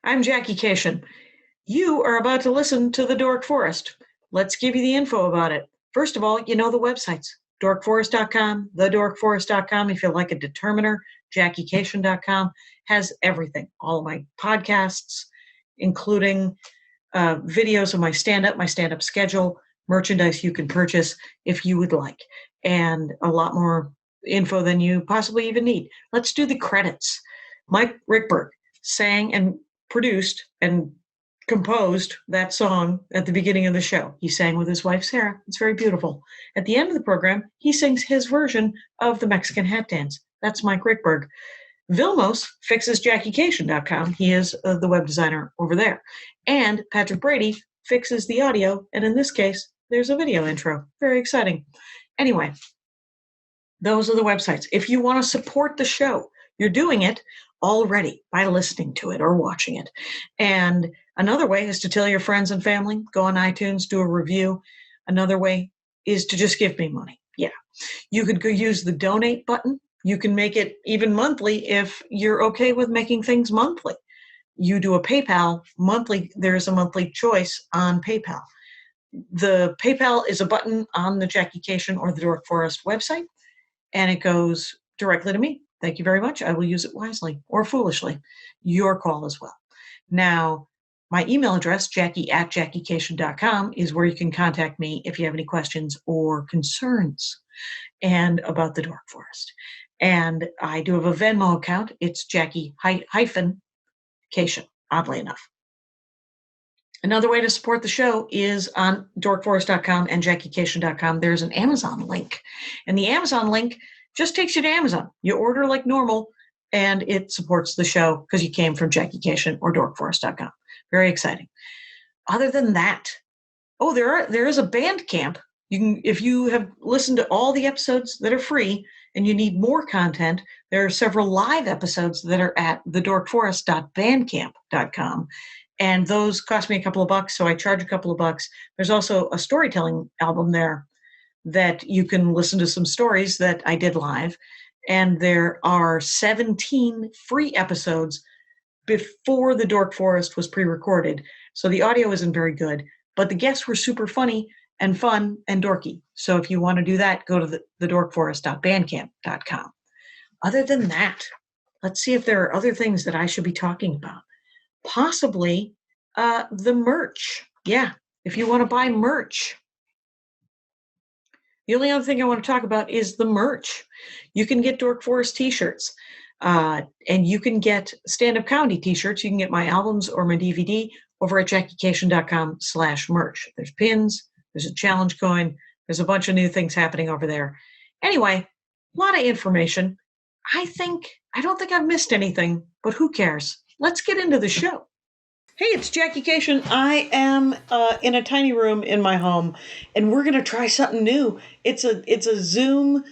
I'm Jackie Kirshen. You are about to listen to The Dork Forest. Let's give you the info about it. First of all, you know the websites. dorkforest.com, thedorkforest.com. If you like a determiner, jackiecation.com has everything. All of my podcasts, including videos of my stand-up schedule, merchandise you can purchase if you would like, and a lot more info than you possibly even need. Let's do the credits. Myq Ruekberg sang and produced and composed that song at the beginning of the show. He sang with his wife, Sarah. It's very beautiful. At the end of the program, he sings his version of the Mexican hat dance. That's Myq Ruekberg. Vilmos fixes JackieCation.com. He is the web designer over there. And Patrick Brady fixes the audio. And in this case, there's a video intro. Very exciting. Anyway, those are the websites. If you want to support the show, you're doing it already by listening to it or watching it. And another way is to tell your friends and family, go on iTunes, do a review. Another way is to just give me money. Yeah. You could go use the donate button. You can make it even monthly if you're okay with making things monthly. You do a PayPal monthly. There's a monthly choice on PayPal. The PayPal is a button on the Jackie Kirshen or the Dork Forest website, and it goes directly to me. Thank you very much. I will use it wisely or foolishly. Your call as well. Now, my email address, jackie@jackiecation.com, is where you can contact me if you have any questions or concerns and about the Dork Forest. And I do have a Venmo account. It's Jackie-Kirshen, oddly enough. Another way to support the show is on dorkforest.com and jackiecation.com. There's an Amazon link. And the Amazon link just takes you to Amazon. You order like normal, and it supports the show because you came from Jackie Kirshen or dorkforest.com. Very exciting. Other than that, there is a Bandcamp. You can, if you have listened to all the episodes that are free and you need more content, there are several live episodes that are at thedorkforest.bandcamp.com. And those cost me a couple of bucks, so I charge a couple of bucks. There's also a storytelling album there that you can listen to some stories that I did live. And there are 17 free episodes before the Dork Forest was pre-recorded. So the audio isn't very good, but the guests were super funny and fun and dorky. So if you want to do that, go to thedorkforest.bandcamp.com. Other than that, let's see if there are other things that I should be talking about. Possibly the merch. Yeah, if you want to buy merch. The only other thing I want to talk about is the merch. You can get Dork Forest t-shirts, and you can get stand-up comedy t-shirts. You can get my albums or my DVD over at jackiecation.com/merch. There's pins, there's a challenge coin, there's a bunch of new things happening over there. Anyway, a lot of information. I don't think I've missed anything, but who cares? Let's get into the show. Hey, it's Jackie Kirshen. I am in a tiny room in my home, and we're going to try something new. It's a Zoom,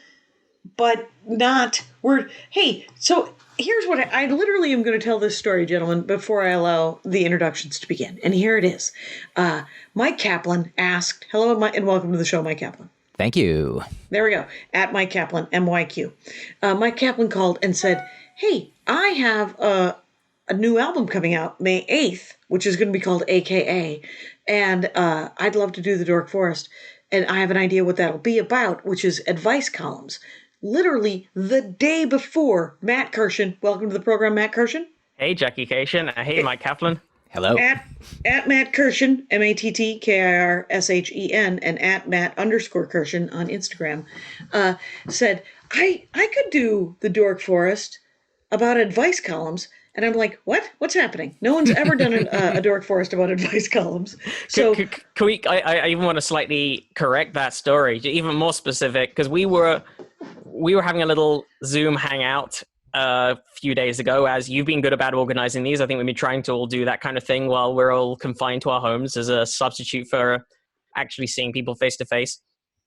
but not. So here's what I literally am going to tell this story, gentlemen, before I allow the introductions to begin. And here it is. Myq Kaplan asked, hello and welcome to the show, Myq Kaplan. Thank you. There we go. At Myq Kaplan, MYQ. Myq Kaplan called and said, hey, I have a new album coming out May 8th, which is going to be called A.K.A. And I'd love to do the Dork Forest. And I have an idea what that'll be about, which is advice columns. Literally the day before Matt Kirshen. Welcome to the program, Matt Kirshen. Hey, Jackie Kirshen. Hey, Myq Kaplan. Hello. At Matt Kirshen, MATTKIRSHEN, and at Matt_Kirshen on Instagram, said, I could do the Dork Forest about advice columns. And I'm like, what? What's happening? No one's ever done a Dork Forest about advice columns. So can we, I even want to slightly correct that story, even more specific, because we were having a little Zoom hangout a few days ago, as you've been good about organizing these. I think we've been trying to all do that kind of thing while we're all confined to our homes as a substitute for actually seeing people face to face.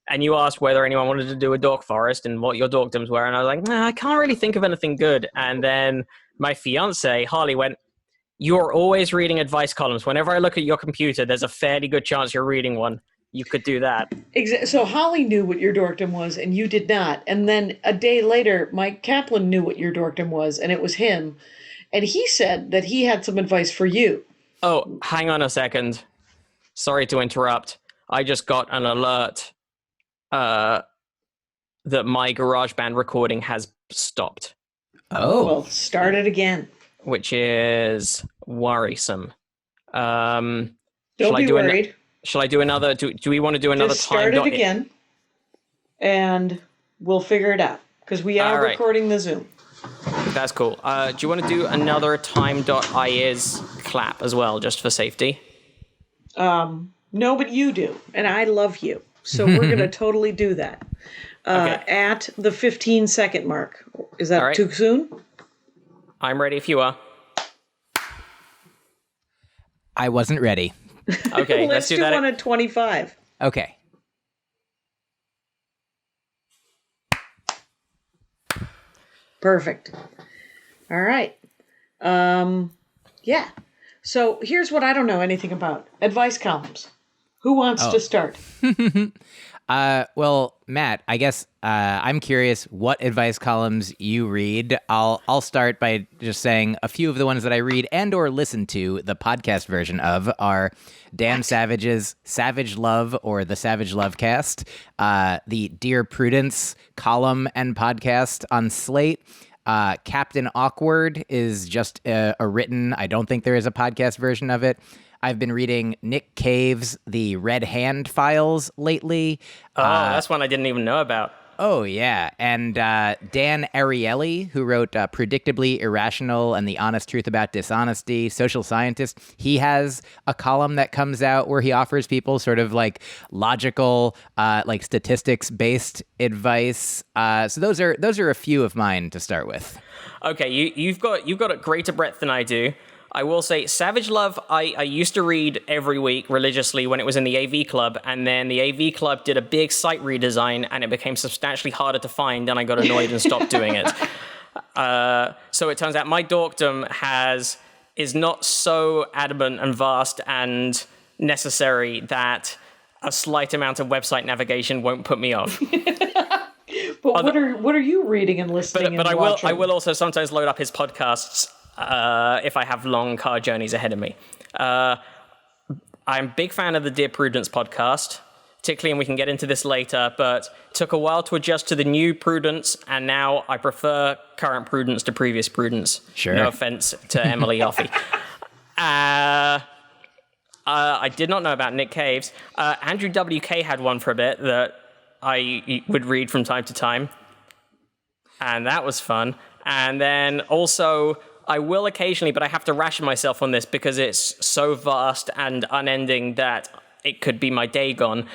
And you asked whether anyone wanted to do a Dork Forest and what your dorkdoms were. And I was like, nah, I can't really think of anything good. And then my fiance, Harley, went, you're always reading advice columns. Whenever I look at your computer, there's a fairly good chance you're reading one. You could do that. So Holly knew what your dorkdom was, and you did not. And then a day later, Myq Kaplan knew what your dorkdom was, and it was him. and he said that he had some advice for you. Oh, hang on a second. Sorry to interrupt. I just got an alert that my GarageBand recording has stopped. Oh. Well, start it again. Which is worrisome. Don't be worried. Shall I do another? Do we want to do another Just time? Start it again, and we'll figure it out because we are recording the Zoom. That's cool. Do you want to do another time.is clap as well, just for safety? No, but you do, and I love you, so we're going to totally do that. Okay. At the 15-second mark. Is that too soon? I'm ready if you are. I wasn't ready. Okay, let's do that. One at 25. Okay. Perfect. All right. Yeah. So here's what I don't know anything about. Advice columns. Who wants to start? Well, Matt, I guess I'm curious what advice columns you read. I'll start by just saying a few of the ones that I read and or listen to, the podcast version of, are Dan Savage's Savage Love or the Savage Love Cast, the Dear Prudence column and podcast on Slate. Captain Awkward is just a written, I don't think there is a podcast version of it. I've been reading Nick Cave's The Red Hand Files lately. Oh, that's one I didn't even know about. Oh, yeah. And Dan Ariely, who wrote Predictably Irrational and The Honest Truth About Dishonesty, Social Scientist, he has a column that comes out where he offers people sort of like logical, like statistics-based advice. So those are a few of mine to start with. Okay, you've got a greater breadth than I do. I will say Savage Love, I used to read every week religiously when it was in the AV Club, and then the AV Club did a big site redesign, and it became substantially harder to find, and I got annoyed and stopped doing it. So it turns out my dorkdom is not so adamant and vast and necessary that a slight amount of website navigation won't put me off. But what are you reading and listening? But I will also sometimes load up his podcasts if I have long car journeys ahead of me. I'm a big fan of the Dear Prudence podcast, particularly, and we can get into this later, but it took a while to adjust to the new Prudence, and now I prefer current Prudence to previous Prudence. Sure. No offense to Emily Yoffie. I did not know about Nick Cave's. Andrew W.K. had one for a bit that I would read from time to time, and that was fun. And then also, I will occasionally, but I have to ration myself on this because it's so vast and unending that it could be my day gone.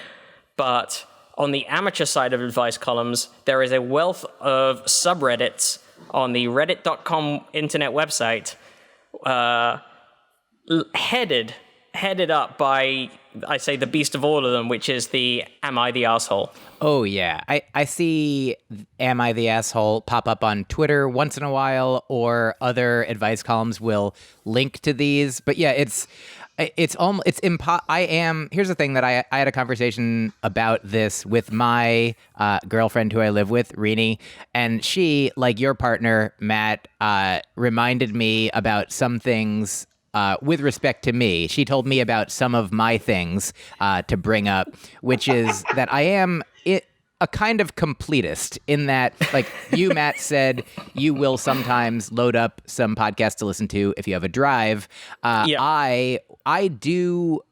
But on the amateur side of advice columns, there is a wealth of subreddits on the reddit.com internet website, headed up by, I say, the beast of all of them, which is the Am I the Asshole? Oh, yeah. I see Am I the Asshole pop up on Twitter once in a while, or other advice columns will link to these. But yeah, here's the thing that I had a conversation about this with my girlfriend who I live with, Rini, and she, like your partner, Matt, reminded me about some things with respect to me. She told me about some of my things to bring up, which is that I am a kind of completist in that, like you, Matt, said you will sometimes load up some podcasts to listen to if you have a drive. Yeah. I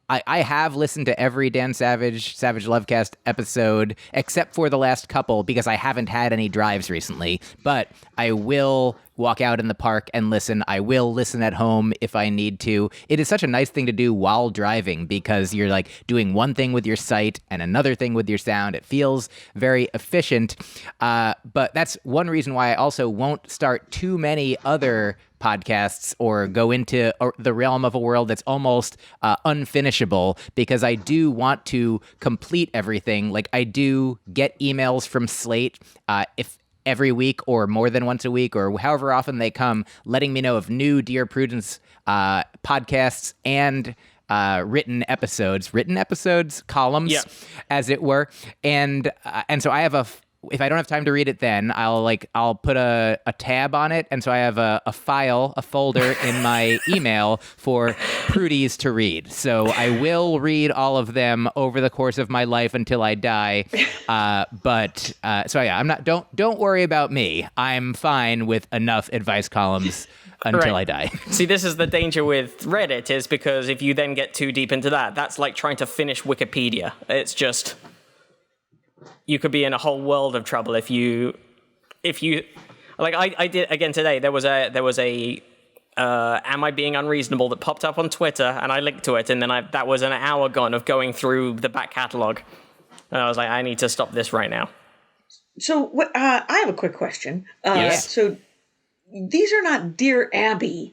have listened to every Dan Savage Lovecast episode except for the last couple because I haven't had any drives recently, but I will walk out in the park and listen. I will listen at home if I need to. It is such a nice thing to do while driving because you're like doing one thing with your sight and another thing with your sound. It feels very efficient. But that's one reason why I also won't start too many other podcasts or go into the realm of a world that's almost unfinishable, because I do want to complete everything. Like I do get emails from Slate if every week or more than once a week or however often they come, letting me know of new Dear Prudence podcasts and written episodes, columns, as it were. And so I have if I don't have time to read it then, I'll put a tab on it, and so I have a folder in my email for Prudies to read. So I will read all of them over the course of my life until I die. So yeah, I'm not. Don't worry about me. I'm fine with enough advice columns until I die. See, this is the danger with Reddit, is because if you then get too deep into that, that's like trying to finish Wikipedia. It's just, you could be in a whole world of trouble if you like I did again today. There was a am I being unreasonable that popped up on Twitter, and I linked to it, and then that was an hour gone of going through the back catalog, and I was like, I need to stop this right now. So I have a quick question. Yes. So these are not Dear Abby.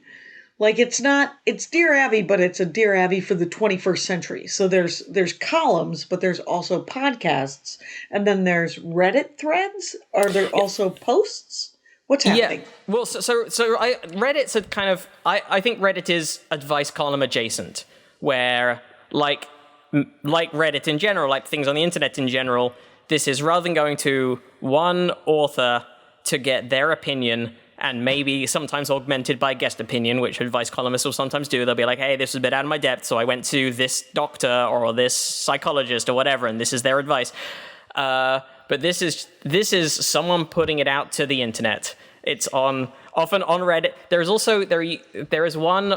Like, it's Dear Abby, but it's a Dear Abby for the 21st century. So there's columns, but there's also podcasts, and then there's Reddit threads. Are there also posts? What's happening? Yeah. Well, Reddit's a kind of, I think Reddit is advice column adjacent, where like Reddit in general, like things on the internet in general, this is rather than going to one author to get their opinion, and maybe sometimes augmented by guest opinion, which advice columnists will sometimes do. They'll be like, hey, this is a bit out of my depth, so I went to this doctor or this psychologist or whatever, and this is their advice. But this is someone putting it out to the internet. It's often on Reddit. There is one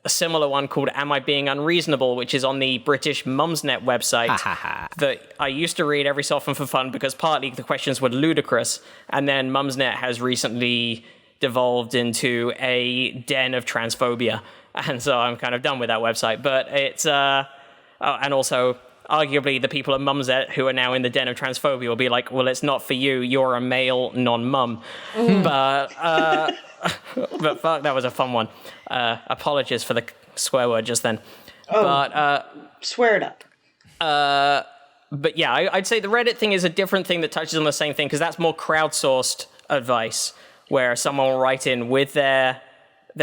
a similar one called Am I Being Unreasonable, which is on the British Mumsnet website that I used to read every so often for fun, because partly the questions were ludicrous, and then Mumsnet has recently devolved into a den of transphobia, and so I'm kind of done with that website. But it's and also arguably the people at Mumsnet who are now in the den of transphobia will be like, well, it's not for you, you're a male non-mum. But fuck, that was a fun one. Apologies for the swear word just then. Swear it up. But yeah, I'd say the Reddit thing is a different thing that touches on the same thing, because that's more crowdsourced advice, where someone will write in with their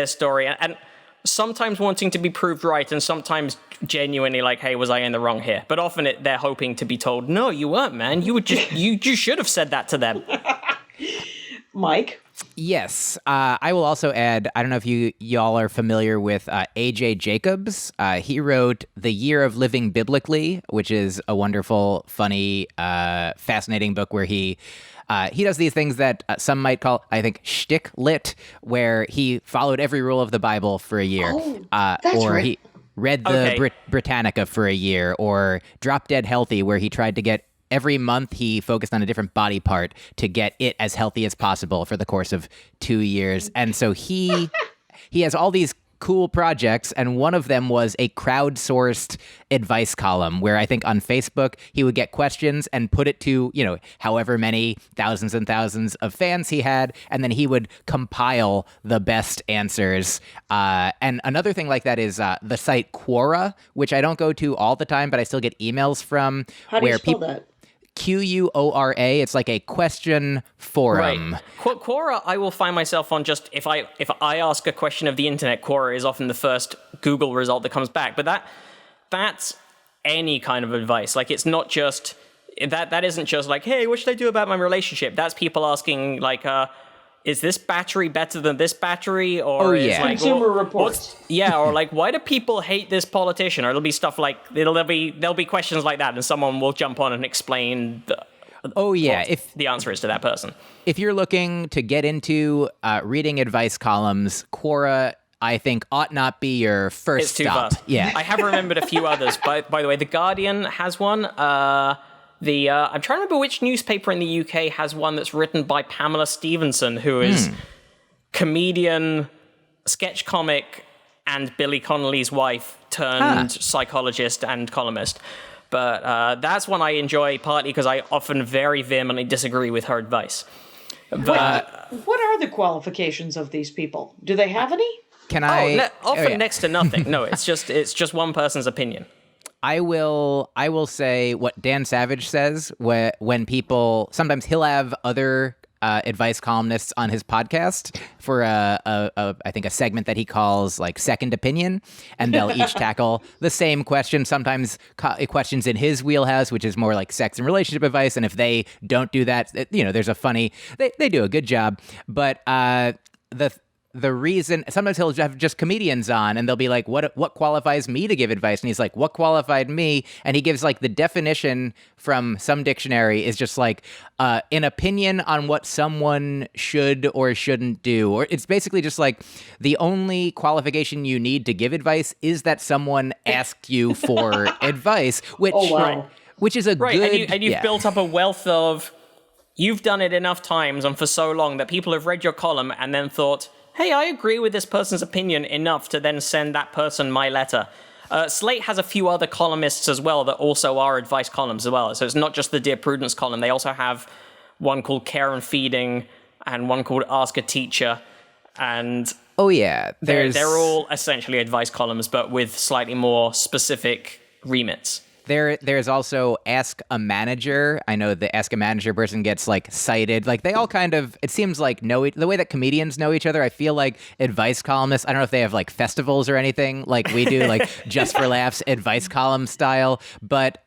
story, and sometimes wanting to be proved right, and sometimes genuinely like, hey, was I in the wrong here? But often they're hoping to be told, no, you weren't, man. You should have said that to them. Mike? Yes. I will also add, I don't know if y'all are familiar with A.J. Jacobs. He wrote The Year of Living Biblically, which is a wonderful, funny, fascinating book where he does these things that some might call, I think, shtick lit, where he followed every rule of the Bible for a year. He read the Britannica for a year, or Drop Dead Healthy, where he tried to get every month he focused on a different body part to get it as healthy as possible for the course of 2 years. And so he has all these cool projects, and one of them was a crowdsourced advice column where I think on Facebook he would get questions and put it to, however many thousands and thousands of fans he had, and then he would compile the best answers. And another thing like that is the site Quora, which I don't go to all the time, but I still get emails from. How do you spell that? Quora. It's like a question forum. Right. Quora, I will find myself on just if I ask a question of the internet, Quora is often the first Google result that comes back. But that's any kind of advice. Like, it's not just that isn't just like, hey, what should I do about my relationship? That's people asking like, is this battery better than this battery? Or is like, Consumer Reports. Or like, why do people hate this politician? Or it'll be stuff like, there'll be questions like that, and someone will jump on and explain if the answer is to that person. If you're looking to get into reading advice columns, Quora, I think, ought not be your first stop. It's too vast. Yeah. I have remembered a few others. By the way, The Guardian has one. I'm trying to remember which newspaper in the UK has one that's written by Pamela Stevenson, who is comedian, sketch comic, and Billy Connolly's wife turned psychologist and columnist. But that's one I enjoy, partly because I often very vehemently disagree with her advice. But what are the qualifications of these people? Do they have any? Can I? Often next to nothing. No, it's just one person's opinion. I will say what Dan Savage says when people, sometimes he'll have other advice columnists on his podcast for I think a segment that he calls like Second Opinion, and they'll each tackle the same question, sometimes questions in his wheelhouse, which is more like sex and relationship advice. And if they don't do that, there's a funny, they do a good job. But the reason sometimes he'll have just comedians on and they'll be like, what qualifies me to give advice? And he's like, what qualified me? And he gives like the definition from some dictionary is just like an opinion on what someone should or shouldn't do. Or it's basically just like the only qualification you need to give advice is that someone asked you for advice, which, which is a good... And you've built up a wealth of... You've done it enough times and for so long that people have read your column and then thought, hey, I agree with this person's opinion enough to then send that person my letter. Slate has a few other columnists as well that also are advice columns as well. So it's not just the Dear Prudence column. They also have one called Care and Feeding and one called Ask a Teacher. And they're all essentially advice columns, but with slightly more specific remits. There's also Ask a Manager. I know the Ask a Manager person gets like cited. Like they all kind of, it seems like the way that comedians know each other. I feel like advice columnists, I don't know if they have like festivals or anything like we do, like Just for Laughs advice column style. But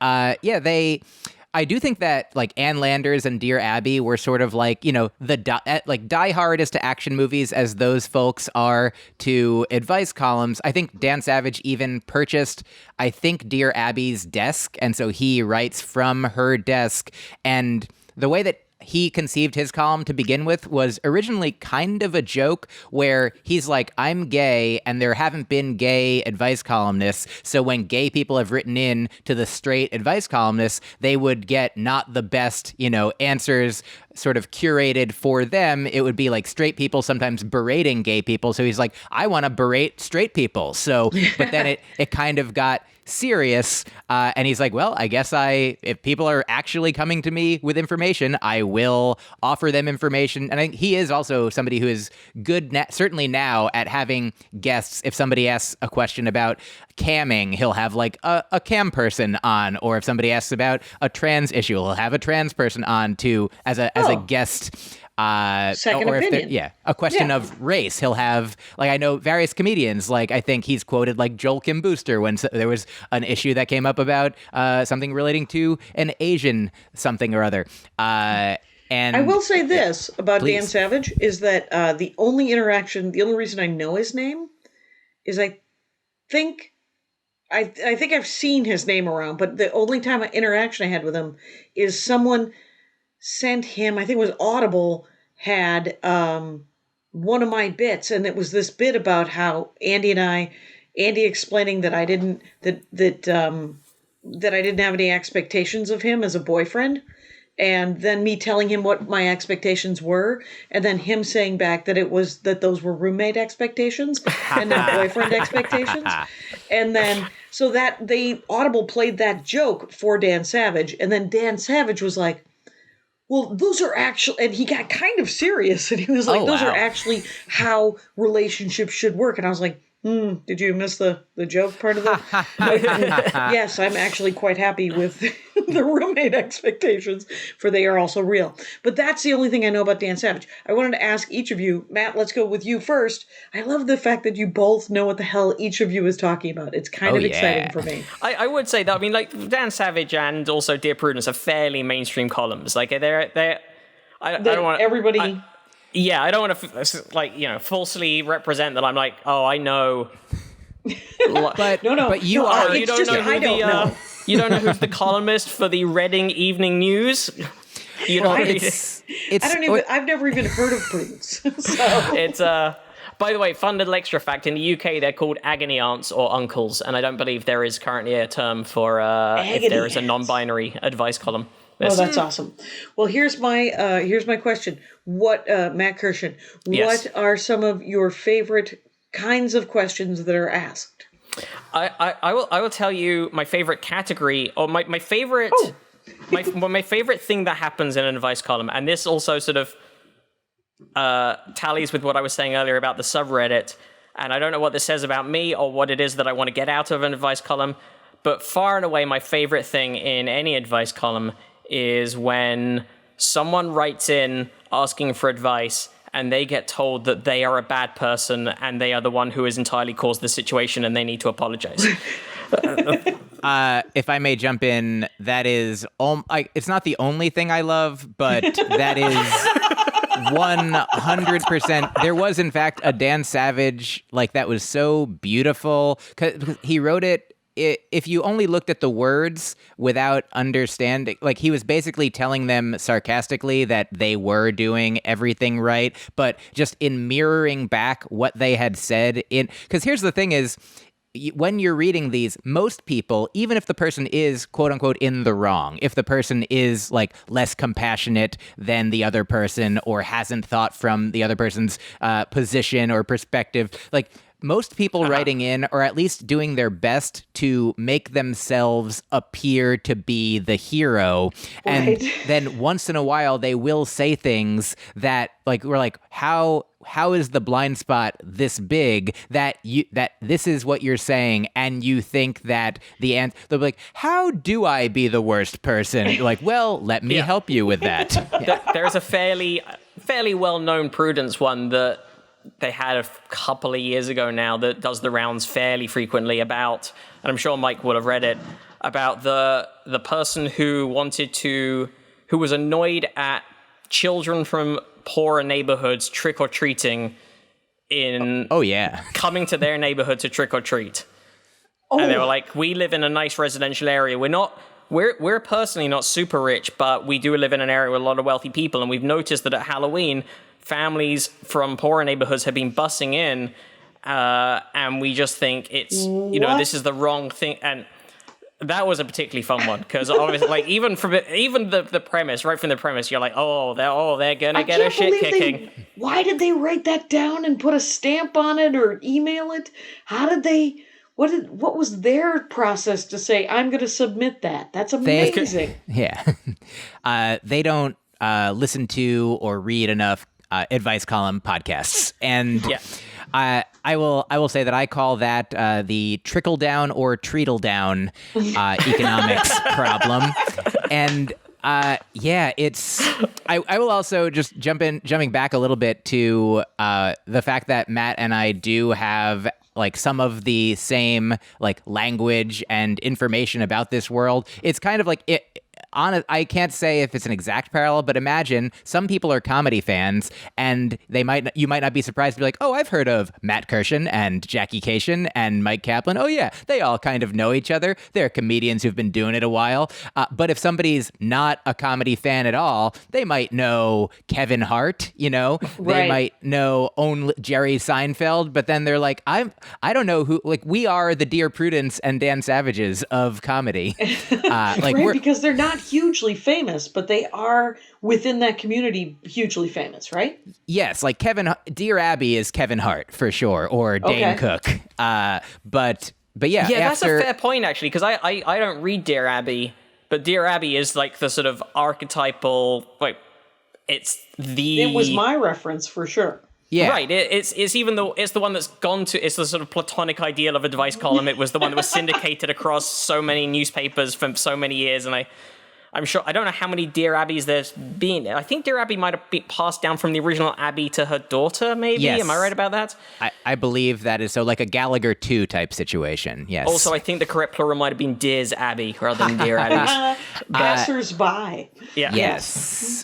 I do think that like Ann Landers and Dear Abby were sort of like, like Die Hard is to action movies as those folks are to advice columns. I think Dan Savage even purchased, I think, Dear Abby's desk. And so he writes from her desk. And the way that he conceived his column to begin with was originally kind of a joke where he's like, I'm gay and there haven't been gay advice columnists. So when gay people have written in to the straight advice columnists, they would get not the best, answers sort of curated for them. It would be like straight people sometimes berating gay people. So he's like, I want to berate straight people. So, but then it kind of got serious. And he's like, well, I guess if people are actually coming to me with information, I will offer them information. And I think he is also somebody who is good, certainly now, at having guests. If somebody asks a question about camming, he'll have like a cam person on. Or if somebody asks about a trans issue, he'll have a trans person on too as a guest. Second opinion. A question of race. He'll have, like, I know various comedians, like, I think he's quoted like Joel Kim Booster when there was an issue that came up about something relating to an Asian something or other. And I will say this about Dan Savage is that the only reason I know his name is I think I've seen his name around, but the only interaction I had with him is someone sent him, I think it was Audible, had one of my bits, and it was this bit about how Andy explaining that I didn't have any expectations of him as a boyfriend, and then me telling him what my expectations were, and then him saying back that those were roommate expectations and not boyfriend expectations. And then so that Audible played that joke for Dan Savage, and then Dan Savage was like, well, those are actually, and he got kind of serious, and he was like, those are actually how relationships should work. And I was like, did you miss the joke part of that? Yes, I'm actually quite happy with the roommate expectations, for they are also real. But that's the only thing I know about Dan Savage. I wanted to ask each of you, Matt, let's go with you first. I love the fact that you both know what the hell each of you is talking about. It's kind of exciting for me. I would say that, I mean, like, Dan Savage and also Dear Prudence are fairly mainstream columns. Like, I don't want everybody... I don't want to, falsely represent that I'm like, oh, I know. But you are. You don't know you don't know who's the columnist for the Reading Evening News. I've never even heard of Prudence. So. It's by the way, fun little extra fact: in the UK, they're called agony aunts or uncles, and I don't believe there is currently a term for if there is a non-binary advice column. Oh, that's awesome. Well, here's my question. What, Matt Kirshen, what are some of your favorite kinds of questions that are asked? I will tell you my favorite category, or my favorite my favorite thing that happens in an advice column, and this also sort of tallies with what I was saying earlier about the subreddit, and I don't know what this says about me or what it is that I want to get out of an advice column, but far and away my favorite thing in any advice column is when someone writes in asking for advice, and they get told that they are a bad person and they are the one who has entirely caused the situation and they need to apologize. If I may jump in, that is, it's not the only thing I love, but that is 100%. There was, in fact, a Dan Savage, like, that was so beautiful. 'Cause he wrote it, if you only looked at the words without understanding, like, he was basically telling them sarcastically that they were doing everything right, but just in mirroring back what they had said because here's the thing is, when you're reading these, most people, even if the person is quote unquote in the wrong, if the person is like less compassionate than the other person or hasn't thought from the other person's position or perspective, like, most people writing in are at least doing their best to make themselves appear to be the hero. And then once in a while, they will say things that, like, we're like, how is the blind spot this big that this is what you're saying, and you think that they'll be like, how do I be the worst person? You're like, well, let me help you with that. There's a fairly well-known Prudence one that they had a couple of years ago now that does the rounds fairly frequently about, and I'm sure Mike would have read it, about the person who was annoyed at children from poorer neighborhoods trick-or-treating coming to their neighborhood to trick-or-treat. And they were like, we live in a nice residential area. We're personally not super rich, but we do live in an area with a lot of wealthy people, and we've noticed that at Halloween, families from poorer neighborhoods have been bussing in, and we just think it's, this is the wrong thing. And that was a particularly fun one, because obviously, like, even the premise, right from the premise, you're like, they're gonna get a shit kicking. Why did they write that down and put a stamp on it or email it? How did they? What was their process to say, I'm going to submit that? That's amazing. They don't listen to or read enough advice column podcasts, and I will say that I call that the trickle down or treatle down economics problem. And it's I will also just jumping back a little bit to the fact that Matt and I do have like some of the same like language and information about this world. It's kind of like I can't say if it's an exact parallel, but imagine some people are comedy fans, and you might not be surprised to be like, oh, I've heard of Matt Kirshen and Jackie Cation and Myq Kaplan. Oh yeah, they all kind of know each other. They're comedians who've been doing it a while. But if somebody's not a comedy fan at all, they might know Kevin Hart. They might know only Jerry Seinfeld. But then they're like, I don't know who. Like, we are the Dear Prudence and Dan Savages of comedy. Because they're not hugely famous, but they are within that community hugely famous, right? Yes, like Dear Abby is Kevin Hart for sure, or Dane Cook. But yeah, that's a fair point actually, because I don't read Dear Abby, but Dear Abby is like the sort of archetypal. Like, it was my reference for sure. Yeah. Right. It's even though it's the one that's gone to, it's the sort of platonic ideal of advice column. It was the one that was syndicated across so many newspapers for so many years, and I'm sure, I don't know how many Dear Abbeys there's been. I think Dear Abby might have been passed down from the original Abby to her daughter, maybe? Yes. Am I right about that? I believe that is so, like a Gallagher 2 type situation, yes. Also, I think the correct plural might have been Dear's Abbey rather than Dear Abbeys. Passers-by. Yeah. Yes.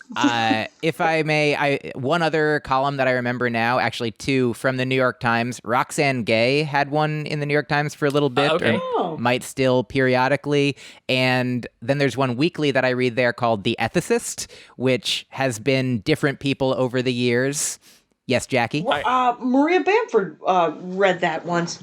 If I may, one other column that I remember now, actually 2 from the New York Times. Roxane Gay had one in the New York Times for a little bit, or might still periodically. And then there's one weekly that I read there called The Ethicist, which has been different people over the years. Yes, Jackie? Maria Bamford read that once,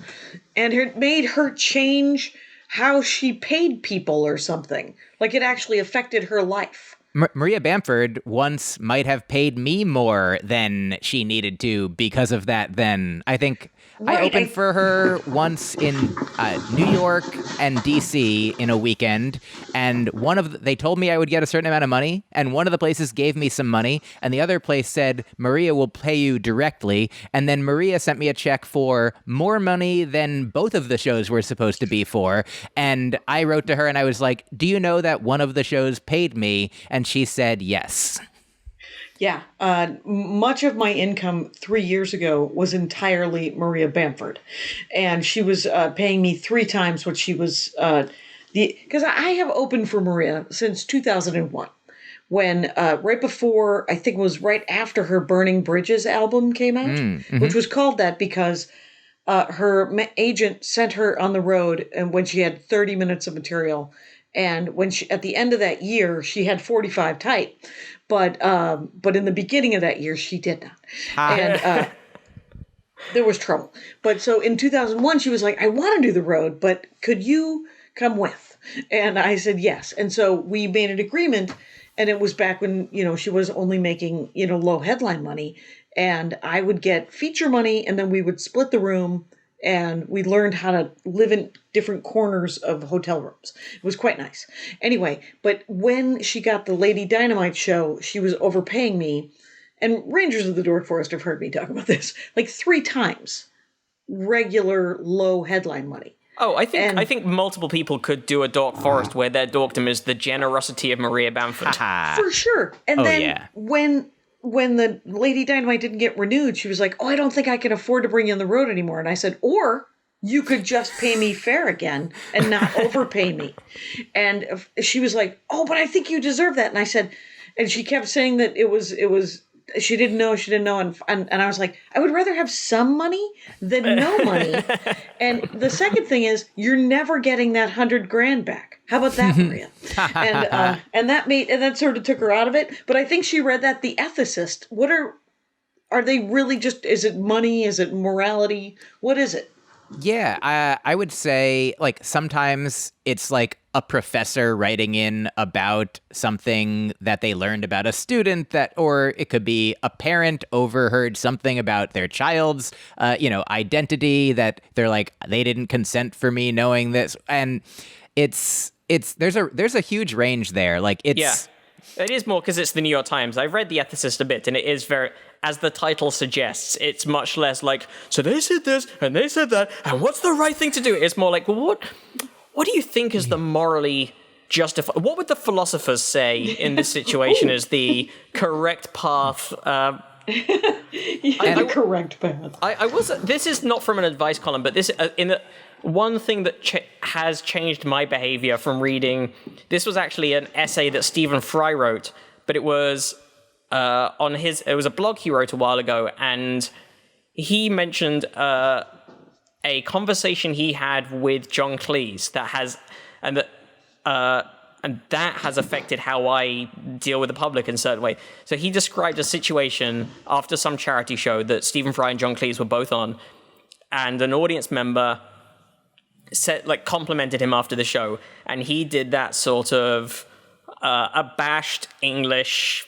and it made her change how she paid people or something. Like, it actually affected her life. Maria Bamford once might have paid me more than she needed to because of that then. I think I opened for her once in New York and D.C. in a weekend, and they told me I would get a certain amount of money, and one of the places gave me some money, and the other place said, Maria will pay you directly, and then Maria sent me a check for more money than both of the shows were supposed to be for, and I wrote to her and I was like, do you know that one of the shows paid me? And she said yes. Yeah. Much of my income 3 years ago was entirely Maria Bamford. And she was paying me 3 times what she was, because I have opened for Maria since 2001. When right before, I think it was right after her Burning Bridges album came out, which was called that because her agent sent her on the road and when she had 30 minutes of material. And when she, at the end of that year, she had 45 tight, but in the beginning of that year, she did not, and there was trouble. But so in 2001, she was like, "I want to do the road, but could you come with?" And I said yes. And so we made an agreement, and it was back when she was only making low headline money, and I would get feature money, and then we would split the room. And we learned how to live in different corners of hotel rooms. It was quite nice. Anyway, but when she got the Lady Dynamite show, she was overpaying me. And Rangers of the Dork Forest have heard me talk about this like 3 times regular low headline money. Oh, I think multiple people could do a Dork Forest where their dorkdom is the generosity of Maria Bamford. For sure. And then when the Lady Dynamite didn't get renewed, she was like, "Oh, I don't think I can afford to bring you on the road anymore." And I said, "Or you could just pay me fair again and not overpay me." And she was like, "Oh, but I think you deserve that." And I said, and she kept saying that it was, she didn't know. And I was like, I would rather have some money than no money. And the second thing is, you're never getting that $100,000 back. How about that, Maria? And that sort of took her out of it. But I think she read that The Ethicist. What are they really just, is it money? Is it morality? What is it? Yeah, I would say, like, sometimes it's like a professor writing in about something that they learned about a student, or it could be a parent overheard something about their child's, identity that they're like, they didn't consent for me knowing this. And there's a huge range there. Like, it's... Yeah. It is more because it's the New York Times. I've read The Ethicist a bit, and it is very, as the title suggests, it's much less like, so they said this, and they said that, and what's the right thing to do? It's more like, well, what do you think is the morally justified? What would the philosophers say in this situation is the correct path? The correct path. This is not from an advice column, but this one thing that has changed my behavior from reading. This was actually an essay that Stephen Fry wrote, but it was it was a blog he wrote a while ago, and he mentioned a conversation he had with John Cleese that has affected how I deal with the public in a certain way. So he described a situation after some charity show that Stephen Fry and John Cleese were both on, and an audience member complimented him after the show, and he did that sort of abashed English,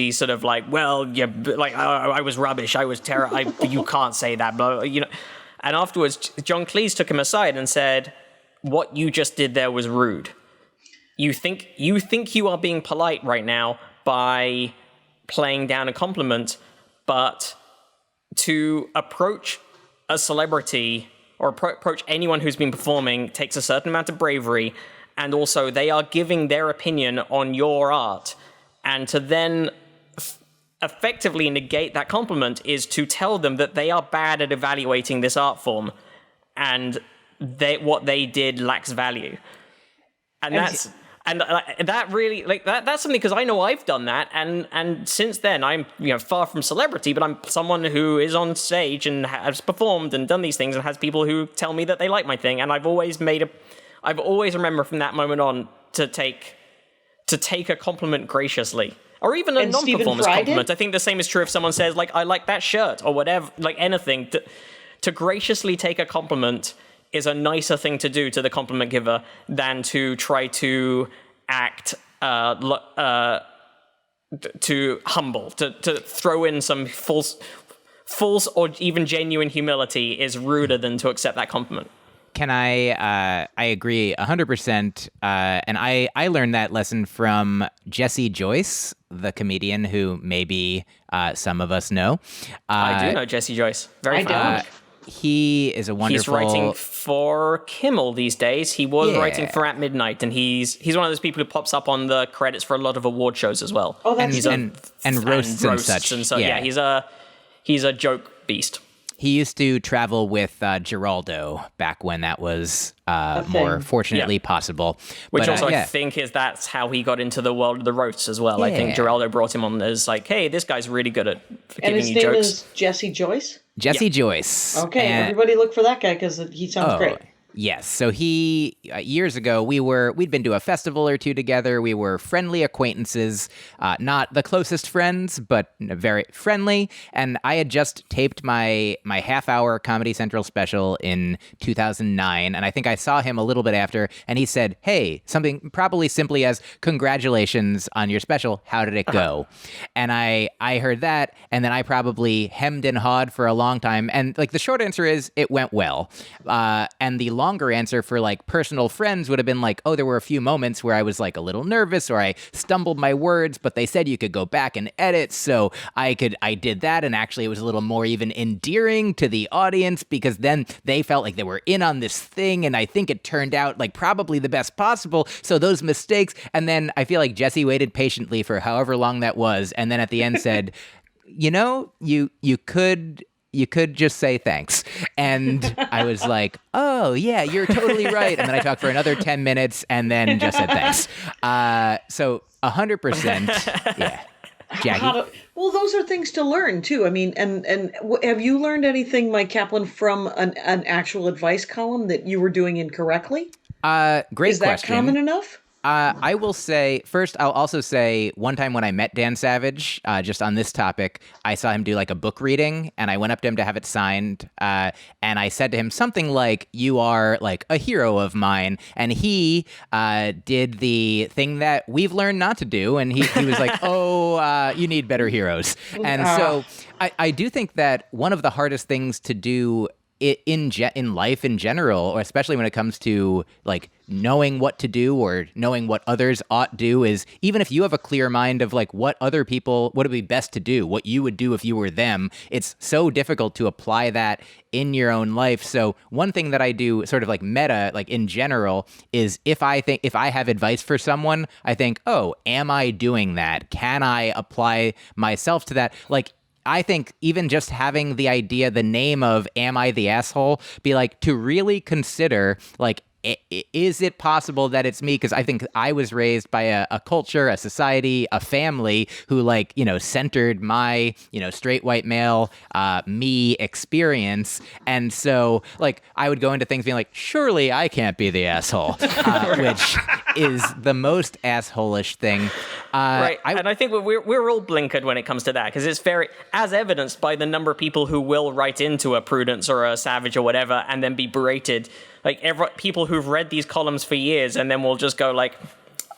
sort of like, well, yeah, like I was rubbish, I was terrible, you can't say that, blah, And afterwards, John Cleese took him aside and said, "What you just did there was rude. You think you are being polite right now by playing down a compliment, but to approach a celebrity or approach anyone who's been performing takes a certain amount of bravery, and also they are giving their opinion on your art, and to then effectively negate that compliment is to tell them that they are bad at evaluating this art form, and what they did lacks value." And that really, like, that's something, because I know I've done that, and since then I'm far from celebrity, but I'm someone who is on stage and has performed and done these things and has people who tell me that they like my thing, and I've always remember from that moment on to take a compliment graciously, or even a non-performance compliment. I think the same is true if someone says, like, "I like that shirt," or whatever, like anything. To graciously take a compliment is a nicer thing to do to the compliment giver than to try to act to humble, to throw in some false or even genuine humility is ruder than to accept that compliment. Can I agree 100%. And I learned that lesson from Jesse Joyce, the comedian who maybe some of us know. I do know Jesse Joyce. Very funny. he is a wonderful... He's writing for Kimmel these days. He was Yeah. writing for At Midnight, and he's one of those people who pops up on the credits for a lot of award shows as well. Oh, that's and roasts and such. And so, Yeah. he's a joke beast. He used to travel with Geraldo back when that was more fortunately possible. Which But, also yeah. I think that's how he got into the world of the roasts as well. I think Yeah. Geraldo brought him on as like, hey, this guy's really good at And giving his you name jokes. is Jesse Joyce? Jesse Joyce. Okay, And- everybody look for that guy because he sounds great. Yes. So he, years ago, we'd been to a festival or two together. We were friendly acquaintances, not the closest friends, but very friendly. And I had just taped my half-hour Comedy Central special in 2009. And I think I saw him a little bit after, and he said, hey, something probably simply as, congratulations on your special. How did it go? And I heard that, and then I probably hemmed and hawed for a long time. And like the short answer is it went well. And the longer answer for like personal friends would have been like, oh, there were a few moments where I was like a little nervous or I stumbled my words, but they said you could go back and edit. So I did that. And actually it was a little more even endearing to the audience because then they felt like they were in on this thing. And I think it turned out like probably the best possible. So those mistakes. And then I feel like Jesse waited patiently for however long that was. And then at the end said, you know, you could just say thanks. And I was like, oh, yeah, you're totally right. And then I talked for another 10 minutes and then just said thanks. So 100%. Yeah. Jackie? Well, those are things to learn, too. I mean, and have you learned anything, Myq Kaplan, from an actual advice column that you were doing incorrectly? Great Is that question. common enough? I will say, first, I'll also say one time when I met Dan Savage, just on this topic, I saw him do like a book reading and I went up to him to have it signed. And I said to him something like, you are like a hero of mine. And he did the thing that we've learned not to do. And he was like, oh, you need better heroes. And so I do think that one of the hardest things to do in life in general, or especially when it comes to like knowing what to do or knowing what others ought do, is even if you have a clear mind of like what other people, what would be best to do, what you would do if you were them, it's so difficult to apply that in your own life. So one thing that I do sort of like meta, like in general, is if I have advice for someone, I think, oh, am I doing that? Can I apply myself to that? Like, I think even just having the idea, the name of Am I the Asshole, be like to really consider like, is it possible that it's me? Because I think I was raised by a culture, a society, a family who like, you know, centered my, you know, straight white male, me experience. And so like I would go into things being like, surely I can't be the asshole, which is the most asshole-ish thing. Right, and I think we're all blinkered when it comes to that, because it's very, as evidenced by the number of people who will write into a Prudence or a Savage or whatever and then be berated. Like people who've read these columns for years and then will just go like,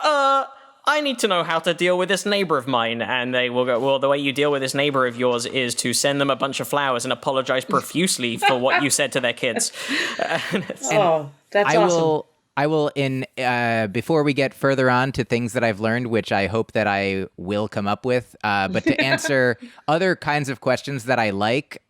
I need to know how to deal with this neighbor of mine. And they will go, well, the way you deal with this neighbor of yours is to send them a bunch of flowers and apologize profusely for what you said to their kids. That's awesome. I will, before we get further on to things that I've learned, which I hope that I will come up with, but to answer other kinds of questions that I like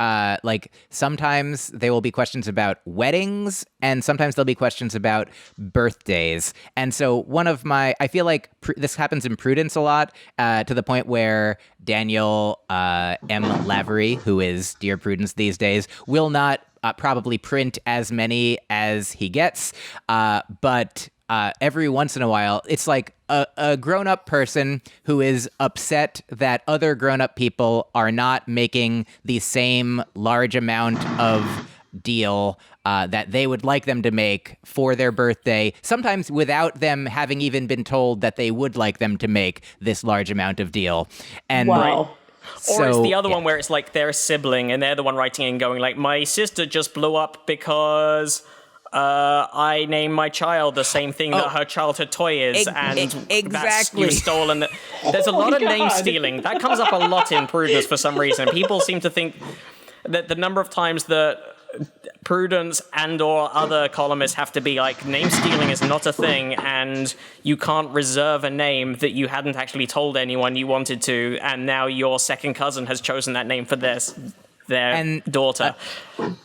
sometimes they will be questions about weddings and sometimes there'll be questions about birthdays. And so I feel like this happens in Prudence a lot, to the point where Daniel M. Lavery, who is Dear Prudence these days, will not probably print as many as he gets, but every once in a while, it's like a grown-up person who is upset that other grown-up people are not making the same large amount of deal that they would like them to make for their birthday, sometimes without them having even been told that they would like them to make this large amount of deal. And wow. Or it's the other one where it's like they're a sibling and they're the one writing in going like, my sister just blew up because I named my child the same thing that her childhood toy is, and exactly. you've stolen. There's a lot of name stealing. That comes up a lot in Prudence for some reason. People seem to think that the number of times that Prudence and or other columnists have to be like, name stealing is not a thing, and you can't reserve a name that you hadn't actually told anyone you wanted to, and now your second cousin has chosen that name for this their daughter.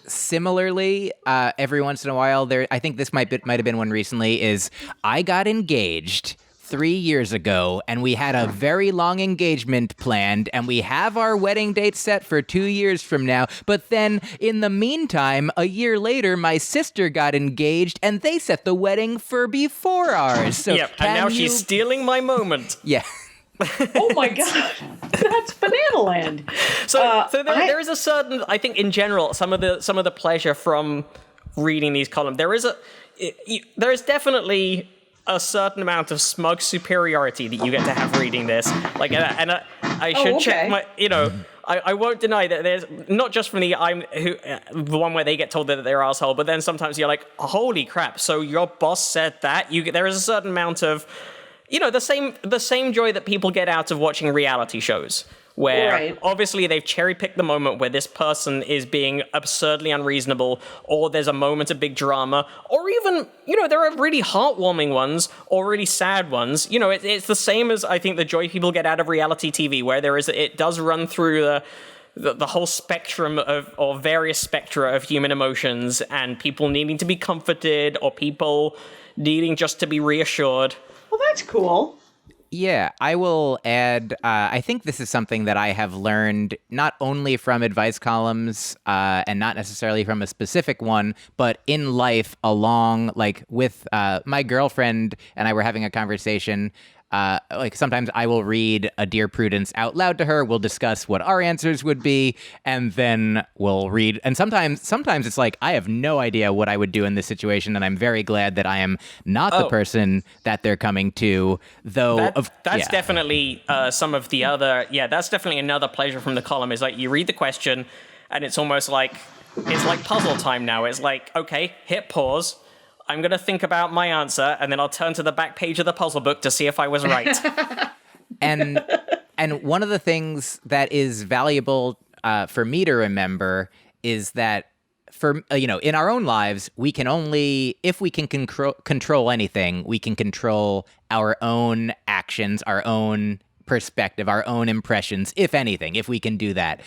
Similarly, every once in a while, I think this might have been one recently, is I got engaged 3 years ago, and we had a very long engagement planned, and we have our wedding date set for 2 years from now. But then, in the meantime, a year later, my sister got engaged, and they set the wedding for before ours. So yep, and now she's stealing my moment. Yeah. Oh my god, that's banana land. So there is a certain, I think, in general, some of the pleasure from reading these columns. There is definitely a certain amount of smug superiority that you get to have reading this. Like, and I should check my, I won't deny that there's not just from the one where they get told that they're asshole, but then sometimes you're like, holy crap! So your boss said that. There is a certain amount of, the same joy that people get out of watching reality shows, where obviously they've cherry-picked the moment where this person is being absurdly unreasonable, or there's a moment of big drama, or even, there are really heartwarming ones, or really sad ones. It's the same as, I think, the joy people get out of reality TV, where it does run through the whole spectrum or various spectra of human emotions, and people needing to be comforted, or people needing just to be reassured. Well, that's cool. Yeah, I will add, I think this is something that I have learned not only from advice columns and not necessarily from a specific one, but in life with my girlfriend and I were having a conversation. Sometimes I will read a Dear Prudence out loud to her. We'll discuss what our answers would be, and then we'll read. And sometimes it's like, I have no idea what I would do in this situation, and I'm very glad that I am not the person that they're coming to, though. That's definitely some of the other, that's definitely another pleasure from the column, is like, you read the question, and it's almost like, it's like puzzle time now. It's like, okay, hit pause. I'm going to think about my answer, and then I'll turn to the back page of the puzzle book to see if I was right. And one of the things that is valuable for me to remember is that in our own lives, we can only, if we can control anything, we can control our own actions, our own perspective, our own impressions, if anything, if we can do that.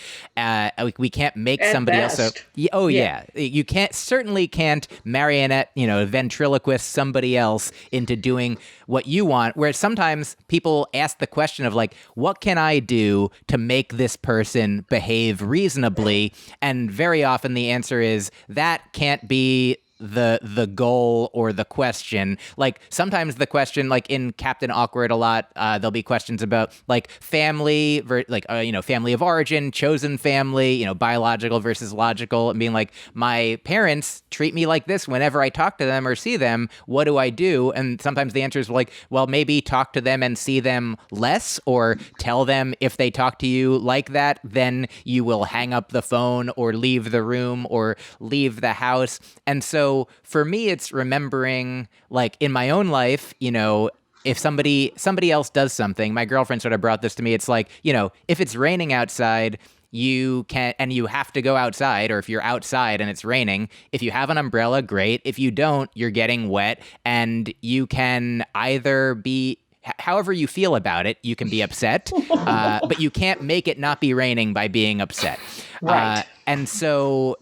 We can't make At somebody best. else. You certainly can't marionette, ventriloquist somebody else into doing what you want. Whereas sometimes people ask the question of like, what can I do to make this person behave reasonably? And very often the answer is that can't be the goal or the question. Like sometimes the question, like in Captain Awkward a lot, there'll be questions about like family, family of origin, chosen family, biological versus logical, and being like, my parents treat me like this whenever I talk to them or see them. What do I do? And sometimes the answer is like, well, maybe talk to them and see them less, or tell them if they talk to you like that, then you will hang up the phone or leave the room or leave the house. And so for me, it's remembering, like in my own life, if somebody else does something. My girlfriend sort of brought this to me. It's like, if it's raining outside, you can, and you have to go outside, or if you're outside and it's raining, if you have an umbrella, great. If you don't, you're getting wet, and you can either be, however you feel about it, you can be upset, but you can't make it not be raining by being upset. Right. And so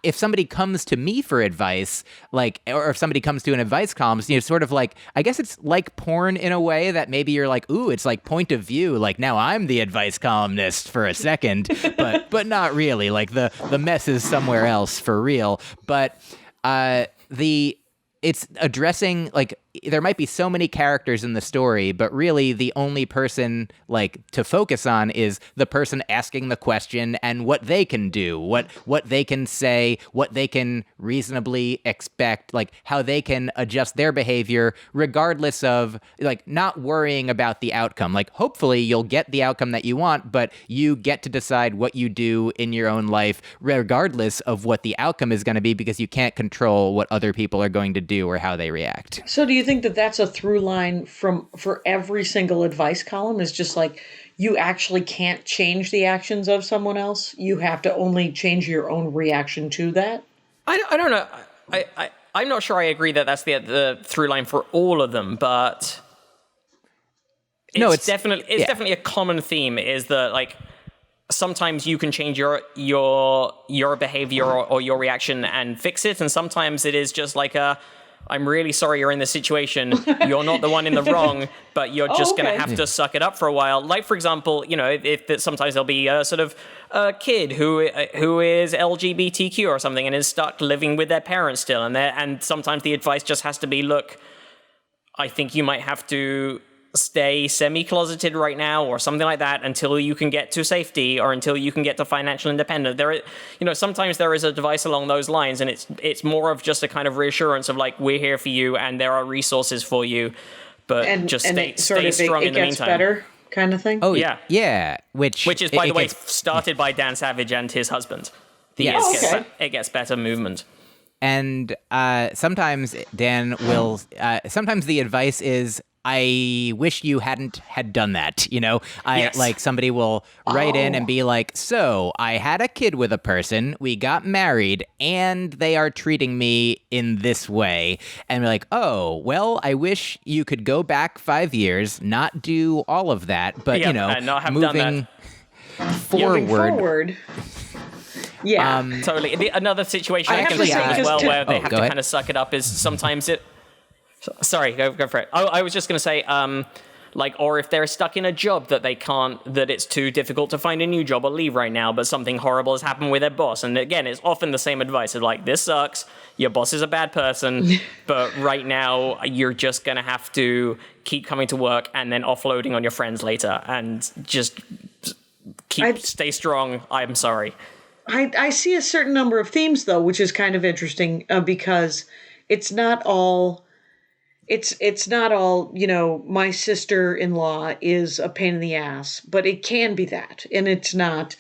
if somebody comes to me for advice, or if somebody comes to an advice column, sort of like, I guess it's like porn in a way that maybe you're like, ooh, it's like point of view. Like now I'm the advice columnist for a second, but not really. Like the mess is somewhere else for real. But it's addressing, like, there might be so many characters in the story, but really the only person to focus on is the person asking the question and what they can do, what they can say, what they can reasonably expect, how they can adjust their behavior regardless of not worrying about the outcome. Hopefully you'll get the outcome that you want, but you get to decide what you do in your own life regardless of what the outcome is going to be, because you can't control what other people are going to do or how they react. So do you think that that's a through line for every single advice column, is just you actually can't change the actions of someone else? You have to only change your own reaction to that? I don't know. I'm not sure I agree that that's the through line for all of them, but it's definitely a common theme, is that sometimes you can change your behavior or your reaction and fix it, and sometimes it is just like I'm really sorry you're in this situation. You're not the one in the wrong, but you're just going to have to suck it up for a while. Like, for example, if sometimes there'll be a sort of a kid who is LGBTQ or something and is stuck living with their parents still, and sometimes the advice just has to be, look, I think you might have to stay semi-closeted right now or something like that until you can get to safety or until you can get to financial independence. Sometimes there is advice along those lines, and it's more of just a kind of reassurance of like, we're here for you and there are resources for you, but stay strong in the meantime. It gets better kind of thing. Oh yeah. Yeah. Which is, by the way, started by Dan Savage and his husband. It gets better movement. And sometimes Dan will, sometimes the advice is, I wish you hadn't had done that. Like somebody will write in and be like, so I had a kid with a person, we got married, and they are treating me in this way. And we're like, oh, well, I wish you could go back 5 years, not do all of that, but, and not have moving done that. Forward. Yeah. Totally. Another situation I can think of as well where they have to kind of suck it up is sometimes it... Sorry, go for it. I was just going to say, or if they're stuck in a job that it's too difficult to find a new job or leave right now, but something horrible has happened with their boss. And again, it's often the same advice of like, this sucks, your boss is a bad person, but right now you're just going to have to keep coming to work and then offloading on your friends later and just stay strong. I'm sorry. I see a certain number of themes, though, which is kind of interesting because it's not all... It's not all, my sister-in-law is a pain in the ass, but it can be that. And it's not,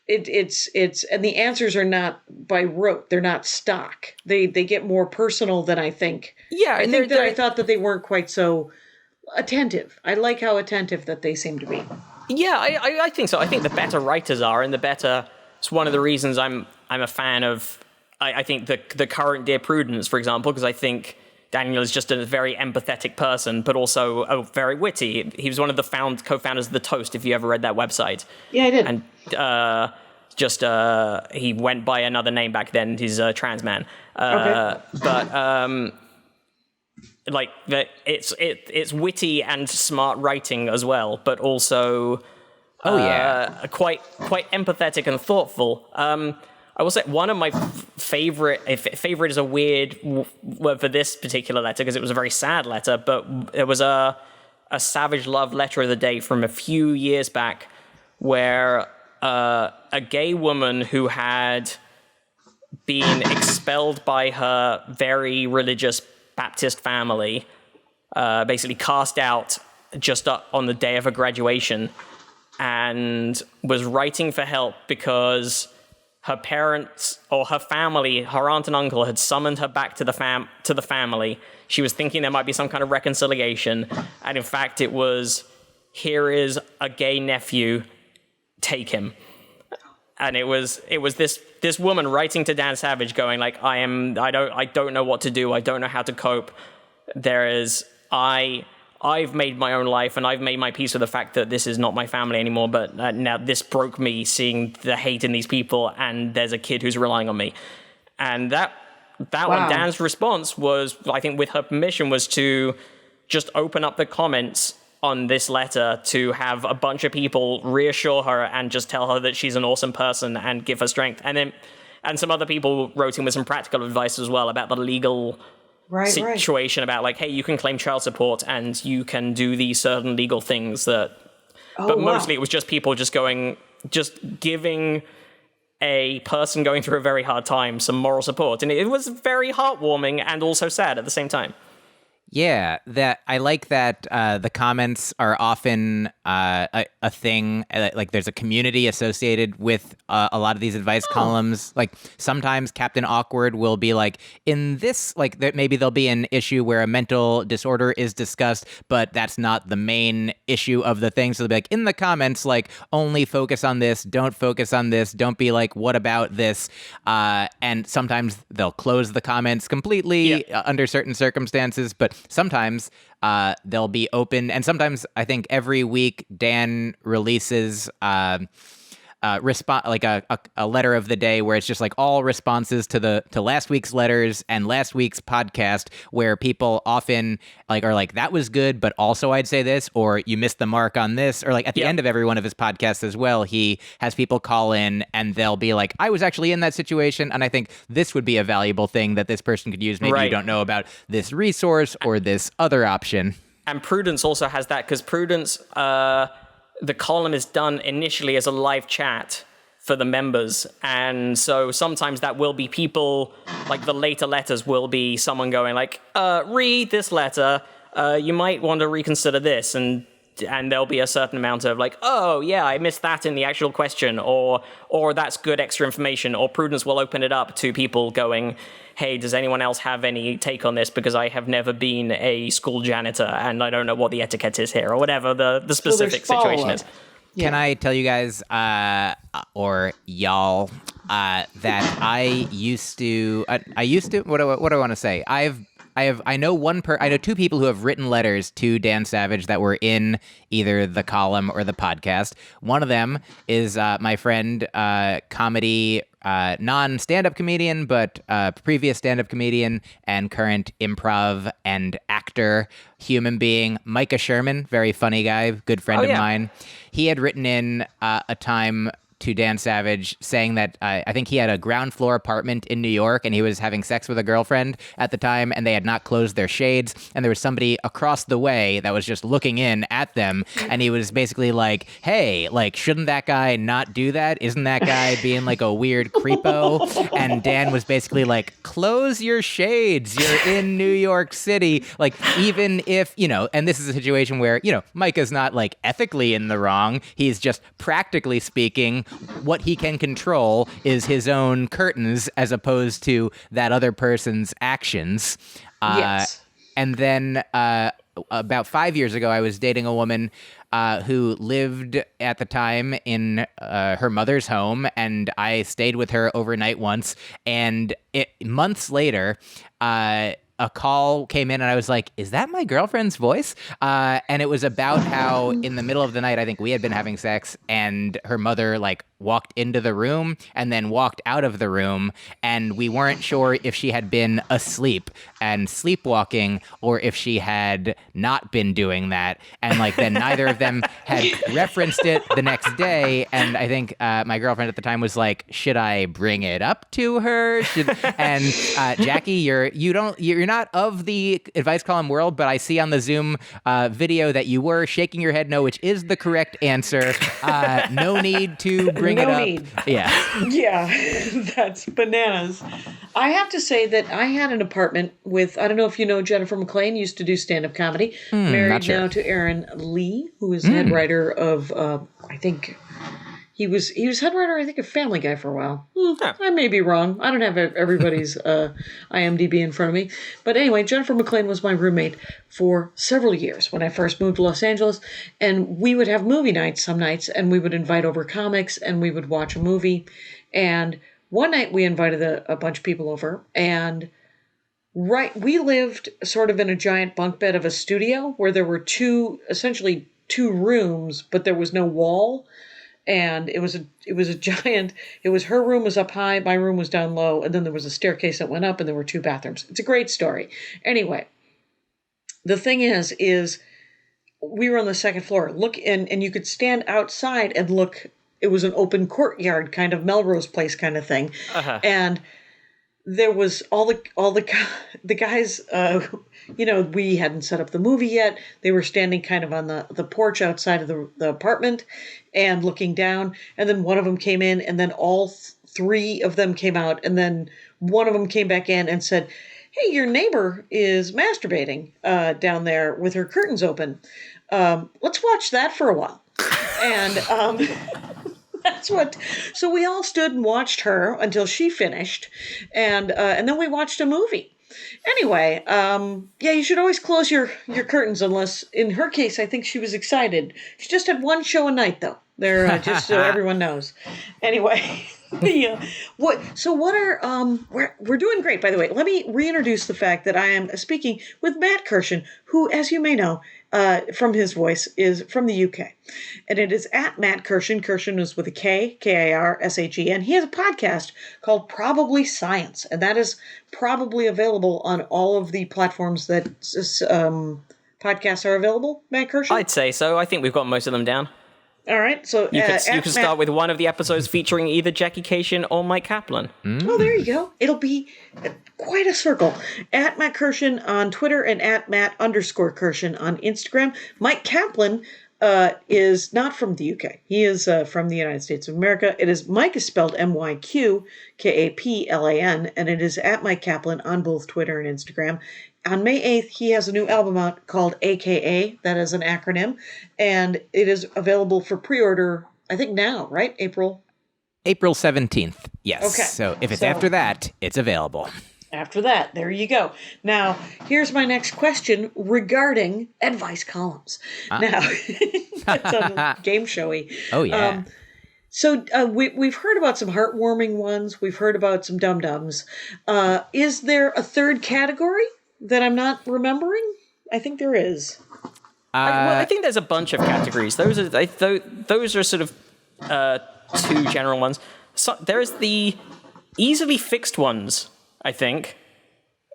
and the answers are not by rote. They're not stock. They get more personal than I think. Yeah. I thought that they weren't quite so attentive. I like how attentive that they seem to be. Yeah, I think so. I think the better writers are, and it's one of the reasons I'm a fan of, I think the current Dear Prudence, for example, because I think Daniel is just a very empathetic person, but also very witty. He was one of the co-founders of The Toast, if you ever read that website. Yeah, I did. And he went by another name back then. He's a trans man. But it's witty and smart writing as well, but also quite empathetic and thoughtful. I will say one of my favorite is a weird word for this particular letter because it was a very sad letter, but it was a Savage Love letter of the day from a few years back where a gay woman who had been expelled by her very religious Baptist family, basically cast out just on the day of her graduation, and was writing for help because her parents or her family, her aunt and uncle, had summoned her back to the family. She was thinking there might be some kind of reconciliation, and in fact, it was, here is a gay nephew, take him. And it was this woman writing to Dan Savage, going like, I don't know what to do. I don't know how to cope. I've made my own life and I've made my peace with the fact that this is not my family anymore, but now this broke me, seeing the hate in these people, and there's a kid who's relying on me. And that one, Dan's response was, I think with her permission, was to just open up the comments on this letter to have a bunch of people reassure her and just tell her that she's an awesome person and give her strength. And some other people wrote in with some practical advice as well about the legal situation about like, hey, you can claim child support and you can do these certain legal things but mostly it was just people just giving a person going through a very hard time some moral support. And it was very heartwarming and also sad at the same time. Yeah, that I like that the comments are often a thing. Like there's a community associated with a lot of these advice columns. Like sometimes Captain Awkward will be like, in this, like maybe there'll be an issue where a mental disorder is discussed, but that's not the main issue of the thing. So they'll be like, in the comments, like only focus on this, don't focus on this, don't be like, what about this? And sometimes they'll close the comments completely under certain circumstances, but sometimes they'll be open, and sometimes I think every week Dan releases like a letter of the day where it's just like all responses to last week's letters and last week's podcast, where people often like are like, that was good, but also I'd say this, or you missed the mark on this, or like at the end of every one of his podcasts as well, he has people call in and they'll be like, I was actually in that situation, and I think this would be a valuable thing that this person could use. Maybe you don't know about this resource or this other option. And Prudence also has that, because Prudence, the column is done initially as a live chat for the members. And so sometimes that will be people, like the later letters will be someone going like, read this letter, you might want to reconsider this. And there'll be a certain amount of like, oh yeah, I missed that in the actual question, or that's good extra information. Or Prudence will open it up to people going, hey, does anyone else have any take on this? Because I have never been a school janitor and I don't know what the etiquette is here, or whatever the specific situation is. Can I tell you guys, or y'all, that I used to, what do I want to say? I know two people who have written letters to Dan Savage that were in either the column or the podcast. One of them is my friend, comedy, non-stand-up comedian, but previous stand-up comedian and current improv and actor human being, Micah Sherman, very funny guy, good friend of mine. He had written in a time to Dan Savage saying that I think he had a ground floor apartment in New York and he was having sex with a girlfriend at the time, and they had not closed their shades, and there was somebody across the way that was just looking in at them, and he was basically like, hey, like, shouldn't that guy not do that? Isn't that guy being like a weird creepo? And Dan was basically like, close your shades, you're in New York City. Like, even if, and this is a situation where, Micah's not like ethically in the wrong, he's just practically speaking, what he can control is his own curtains as opposed to that other person's actions. Yes. And then about 5 years ago, I was dating a woman who lived at the time in her mother's home, and I stayed with her overnight once. And months later, a call came in and I was like, is that my girlfriend's voice? And it was about how in the middle of the night, I think we had been having sex, and her mother like walked into the room and then walked out of the room, and we weren't sure if she had been asleep and sleepwalking or if she had not been doing that. And like then neither of them had referenced it the next day. And I think my girlfriend at the time was like, should I bring it up to her? And Jackie, you're not of the advice column world, but I see on the Zoom video that you were shaking your head no, which is the correct answer. No need to bring it up. Need. Yeah. Yeah, that's bananas. I have to say that I had an apartment with, I don't know if you know, Jennifer McLean used to do stand-up comedy, married now to Aaron Lee, who is head writer of, I think... He was head writer, I think, of Family Guy for a while. I may be wrong. I don't have everybody's IMDb in front of me. But anyway, Jennifer McLean was my roommate for several years when I first moved to Los Angeles. And we would have movie nights some nights, and we would invite over comics, and we would watch a movie. And one night we invited a bunch of people over, and we lived sort of in a giant bunk bed of a studio where there were essentially two rooms, but there was no wall. And it was a giant, her room was up high, my room was down low, and then there was a staircase that went up, and there were two bathrooms. It's a great story. Anyway, the thing is we were on the second floor. Look, and you could stand outside and look. It was an open courtyard, kind of Melrose Place kind of thing. Uh-huh. And there was all the guys, we hadn't set up the movie yet. They were standing kind of on the porch outside of the apartment and looking down. And then one of them came in, and then all three of them came out. And then one of them came back in and said, hey, your neighbor is masturbating down there with her curtains open. Let's watch that for a while. And... So we all stood and watched her until she finished, and then we watched a movie. Anyway, you should always close your curtains unless, in her case, I think she was excited. She just had one show a night, though. They're just so everyone knows. Anyway, what are we're doing great, by the way. Let me reintroduce the fact that I am speaking with Matt Kirshen, who, as you may know, from his voice, is from the UK. And it is at Matt Kirshen. Kirshen is with a K, K-A-R-S-H-E-N. He has a podcast called Probably Science, and that is probably available on all of the platforms that podcasts are available, Matt Kirshen? I'd say so. I think we've got most of them down. All right, so you can start with one of the episodes featuring either Jackie Kirshen or Myq Kaplan. Oh, there you go. It'll be quite a circle. At Matt Kirshen on Twitter and at Matt_Kirshen on Instagram. Myq Kaplan is not from the UK. He is from the United States of America. Myq is spelled M-Y-Q, K-A-P-L-A-N, and it is at Myq Kaplan on both Twitter and Instagram. On May 8th, he has a new album out called A.K.A. That is an acronym, and it is available for pre-order, I think now, right? April 17th, yes. Okay. So if it's after that, it's available. After that, there you go. Now, here's my next question regarding advice columns. Now, it's game showy. Oh, yeah. So we've heard about some heartwarming ones. We've heard about some dum-dums. Is there a third category that I'm not remembering? I think there is. I think there's a bunch of categories. Those are sort of two general ones. So there's the easily fixed ones, I think,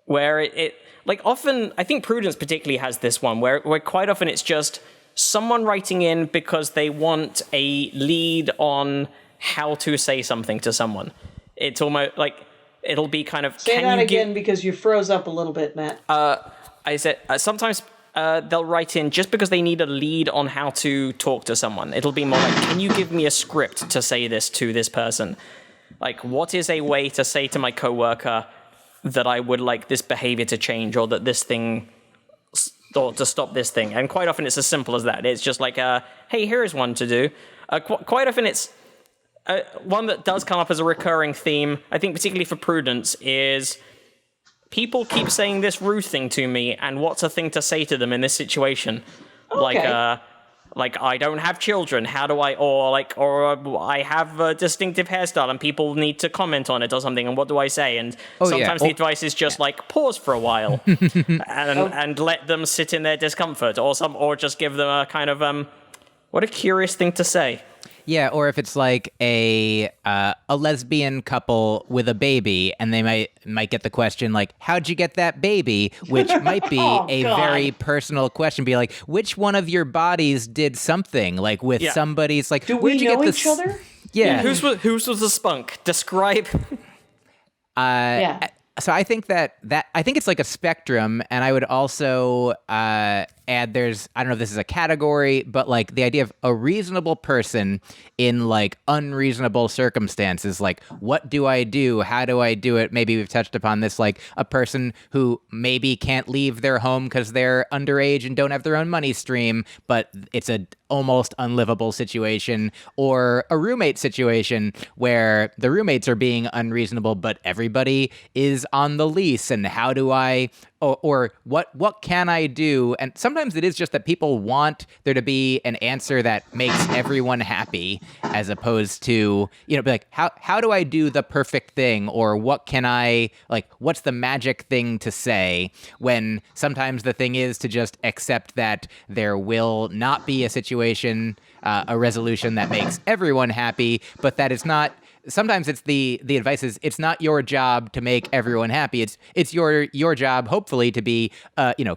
where it like often, I think Prudence particularly has this one where quite often it's just someone writing in because they want a lead on how to say something to someone. It's almost like it'll be kind of... Say that again because you froze up a little bit, Matt. I said sometimes they'll write in just because they need a lead on how to talk to someone. It'll be more like, can you give me a script to say this to this person? Like, what is a way to say to my coworker that I would like this behavior to change or that this thing... or to stop this thing? And quite often it's as simple as that. It's just like, hey, here's one to do. Quite often it's... one that does come up as a recurring theme, I think particularly for Prudence, is people keep saying this rude thing to me, and what's a thing to say to them in this situation? Okay. Like I don't have children. How do I? Or I have a distinctive hairstyle, and people need to comment on it or something. And what do I say? And sometimes the advice is just like pause for a while and let them sit in their discomfort, or just give them a kind of what a curious thing to say. Yeah, or if it's like a lesbian couple with a baby, and they might get the question like, "How'd you get that baby?" Which might be very personal question. Be like, "Which one of your bodies did something?" Like with somebody's like, "Do we know each other?" Yeah. Whose was the spunk? Describe. So I think that I think it's like a spectrum, and I would also add I don't know if this is a category, but like the idea of a reasonable person in like unreasonable circumstances. Like, what do I do? How do I do it? Maybe we've touched upon this, like a person who maybe can't leave their home because they're underage and don't have their own money stream, but it's a almost unlivable situation, or a roommate situation where the roommates are being unreasonable, but everybody is on the lease. And how do I, or what can I do? And sometimes it is just that people want there to be an answer that makes everyone happy, as opposed to, be like, how do I do the perfect thing? Or what can I, like, what's the magic thing to say? When sometimes the thing is to just accept that there will not be a situation, a resolution that makes everyone happy, but that it's not. Sometimes it's the advice is it's not your job to make everyone happy. It's your job, hopefully, to be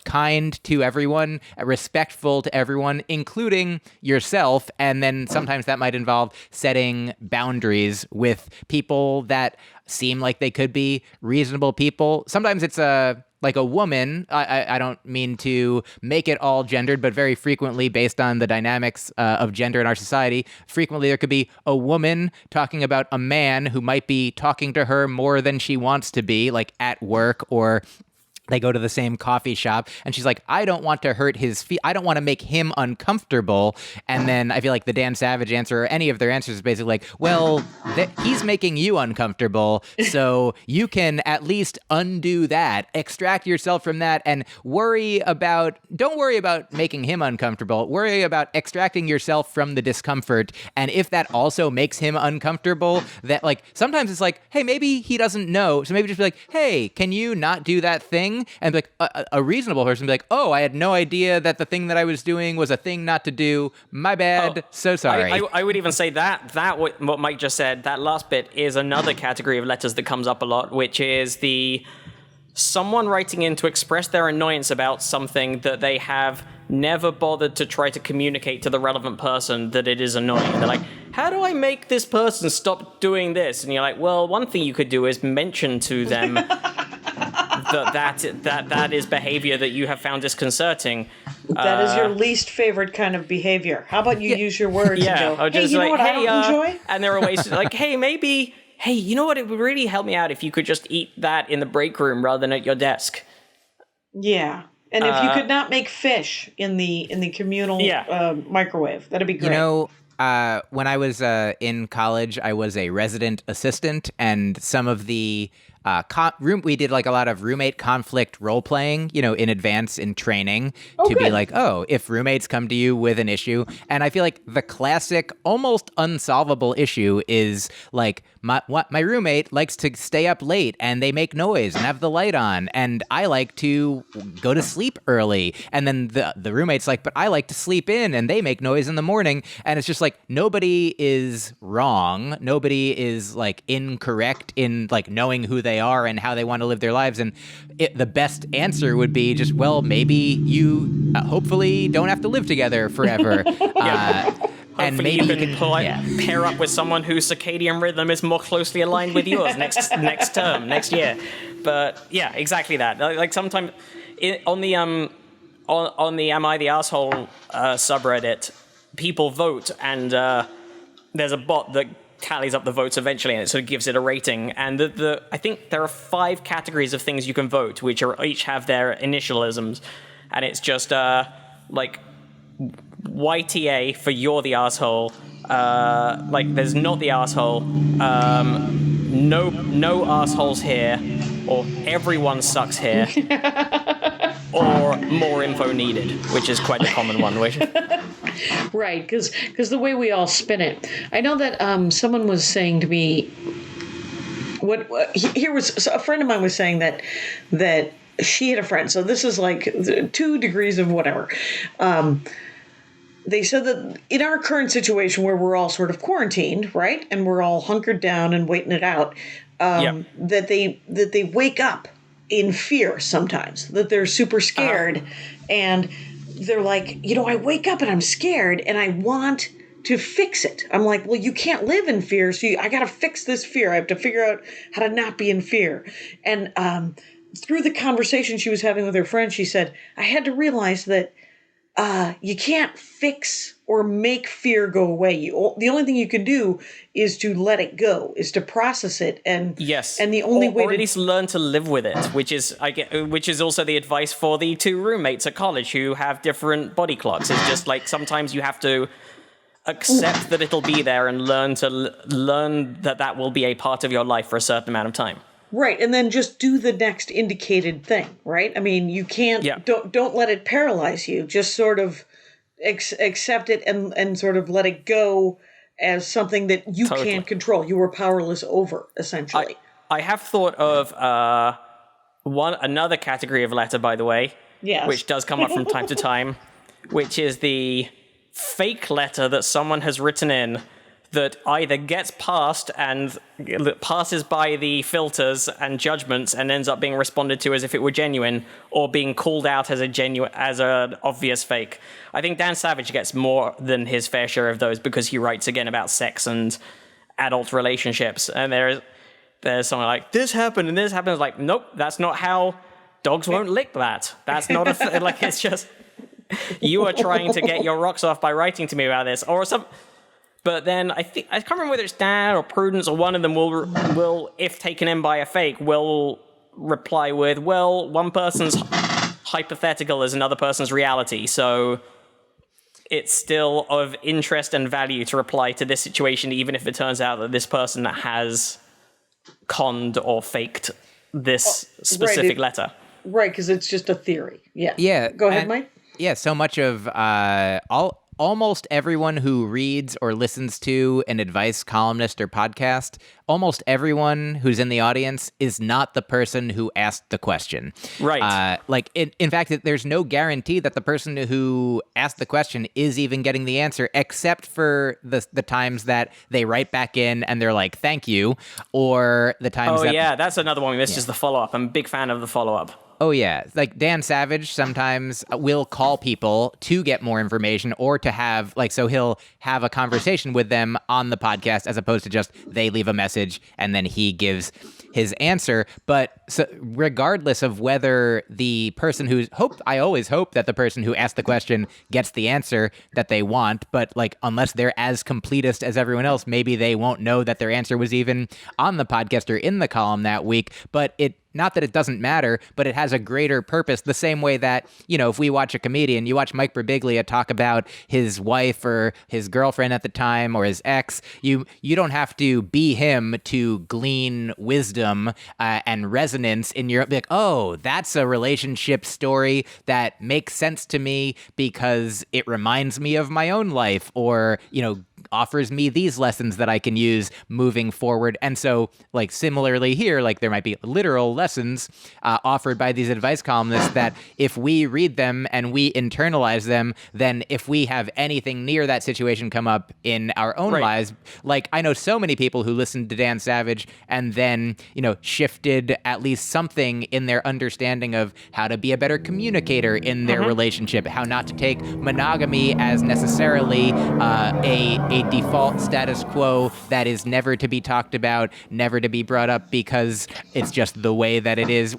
kind to everyone, respectful to everyone, including yourself. And then sometimes that might involve setting boundaries with people that seem like they could be reasonable people. Sometimes it's like a woman, I don't mean to make it all gendered, but very frequently, based on the dynamics of gender in our society, frequently there could be a woman talking about a man who might be talking to her more than she wants to be, like at work or They go to the same coffee shop, and she's like, I don't want to hurt his feet. I don't want to make him uncomfortable. And then I feel like the Dan Savage answer, or any of their answers, is basically like, well, he's making you uncomfortable, so you can at least undo that, extract yourself from that, and don't worry about making him uncomfortable. Worry about extracting yourself from the discomfort. And if that also makes him uncomfortable, that like sometimes it's like, hey, maybe he doesn't know. So maybe just be like, hey, can you not do that thing? And like a reasonable person would be like, oh, I had no idea that the thing that I was doing was a thing not to do. My bad. So sorry. I would even say that what Myq just said, that last bit is another category of letters that comes up a lot, which is someone writing in to express their annoyance about something that they have never bothered to try to communicate to the relevant person that it is annoying. They're like, how do I make this person stop doing this? And you're like, well, one thing you could do is mention to them that is behavior that you have found disconcerting. That is your least favorite kind of behavior. How about you use your words and go, hey, you know what I don't enjoy? And there are ways like, hey, you know what? It would really help me out if you could just eat that in the break room rather than at your desk. Yeah. And if you could not make fish in the communal microwave, that'd be great. You know, when I was in college, I was a resident assistant, and some of the we did like a lot of roommate conflict role playing, in advance in training be like, oh, if roommates come to you with an issue. And I feel like the classic, almost unsolvable issue is like my roommate likes to stay up late and they make noise and have the light on, and I like to go to sleep early. And then the roommate's like, but I like to sleep in and they make noise in the morning. And it's just like, nobody is wrong. Nobody is like incorrect in like knowing who they are and how they want to live their lives. And the best answer would be just, well, maybe you hopefully don't have to live together forever. And maybe you can pair up with someone whose circadian rhythm is more closely aligned with yours next year. But yeah, exactly that. Like sometimes on the Am I the Asshole subreddit, people vote, and there's a bot that tallies up the votes eventually, and it sort of gives it a rating. And I think there are 5 categories of things you can vote, which each have their initialisms, and it's just like YTA for you're the asshole. Like there's not the asshole. No assholes here, or everyone sucks here, or more info needed, which is quite a common one. Right, because the way we all spin it. I know that someone was saying to me, a friend of mine was saying that she had a friend. So this is like 2 degrees of whatever. They said that in our current situation where we're all sort of quarantined, right, and we're all hunkered down and waiting it out, that they wake up in fear sometimes, that they're super scared, and they're like, I wake up and I'm scared and I want to fix it. I'm like, well, you can't live in fear, so I got to fix this fear. I have to figure out how to not be in fear. And through the conversation she was having with her friend, she said, I had to realize that you can't fix or make fear go away. The only thing you can do is to let it go, is to process it, and yes, and the only way or at least learn to live with it, which is also the advice for the 2 roommates at college who have different body clocks. It's just like sometimes you have to accept that it'll be there and learn that will be a part of your life for a certain amount of time. Right, and then just do the next indicated thing, right? I mean, you can't, don't let it paralyze you. Just sort of accept it and sort of let it go as something that you can't control. You were powerless over, essentially. I have thought of another category of letter, by the way, which does come up from time to time, which is the fake letter that someone has written in that either gets passed and passes by the filters and judgments and ends up being responded to as if it were genuine, or being called out as an obvious fake. I think Dan Savage gets more than his fair share of those because he writes again about sex and adult relationships. And there's something like, this happened and this happened. It's like, nope, that's not how dogs won't lick that. That's not like, it's just, you are trying to get your rocks off by writing to me about this or something. But then I can't remember whether it's Dan or Prudence or one of them will, if taken in by a fake, will reply with, well, one person's hypothetical is another person's reality, so it's still of interest and value to reply to this situation, even if it turns out that this person has conned or faked this specific letter. Right, because it's just a theory. Yeah. Yeah. Go ahead, Mike. Yeah, so much of almost everyone who reads or listens to an advice columnist or podcast, almost everyone who's in the audience is not the person who asked the question. Right. In fact, there's no guarantee that the person who asked the question is even getting the answer, except for the times that they write back in and they're like, thank you, or the times that's another one we missed, is the follow-up. I'm a big fan of the follow-up. Oh, yeah. Like Dan Savage sometimes will call people to get more information or to have, so he'll have a conversation with them on the podcast as opposed to just they leave a message and then he gives his answer. But so regardless of whether the person I always hope that the person who asked the question gets the answer that they want. But unless they're as completist as everyone else, maybe they won't know that their answer was even on the podcast or in the column that week. But not that it doesn't matter, but it has a greater purpose, the same way that, if we watch a comedian, you watch Mike Birbiglia talk about his wife or his girlfriend at the time or his ex, you don't have to be him to glean wisdom and resonance in your, oh, that's a relationship story that makes sense to me because it reminds me of my own life, or, offers me these lessons that I can use moving forward. And so, similarly here, there might be literal lessons offered by these advice columnists that if we read them and we internalize them, then if we have anything near that situation come up in our own lives, I know so many people who listened to Dan Savage and then, shifted at least something in their understanding of how to be a better communicator in their relationship, how not to take monogamy as necessarily a default status quo that is never to be talked about, never to be brought up because it's just the way that it is,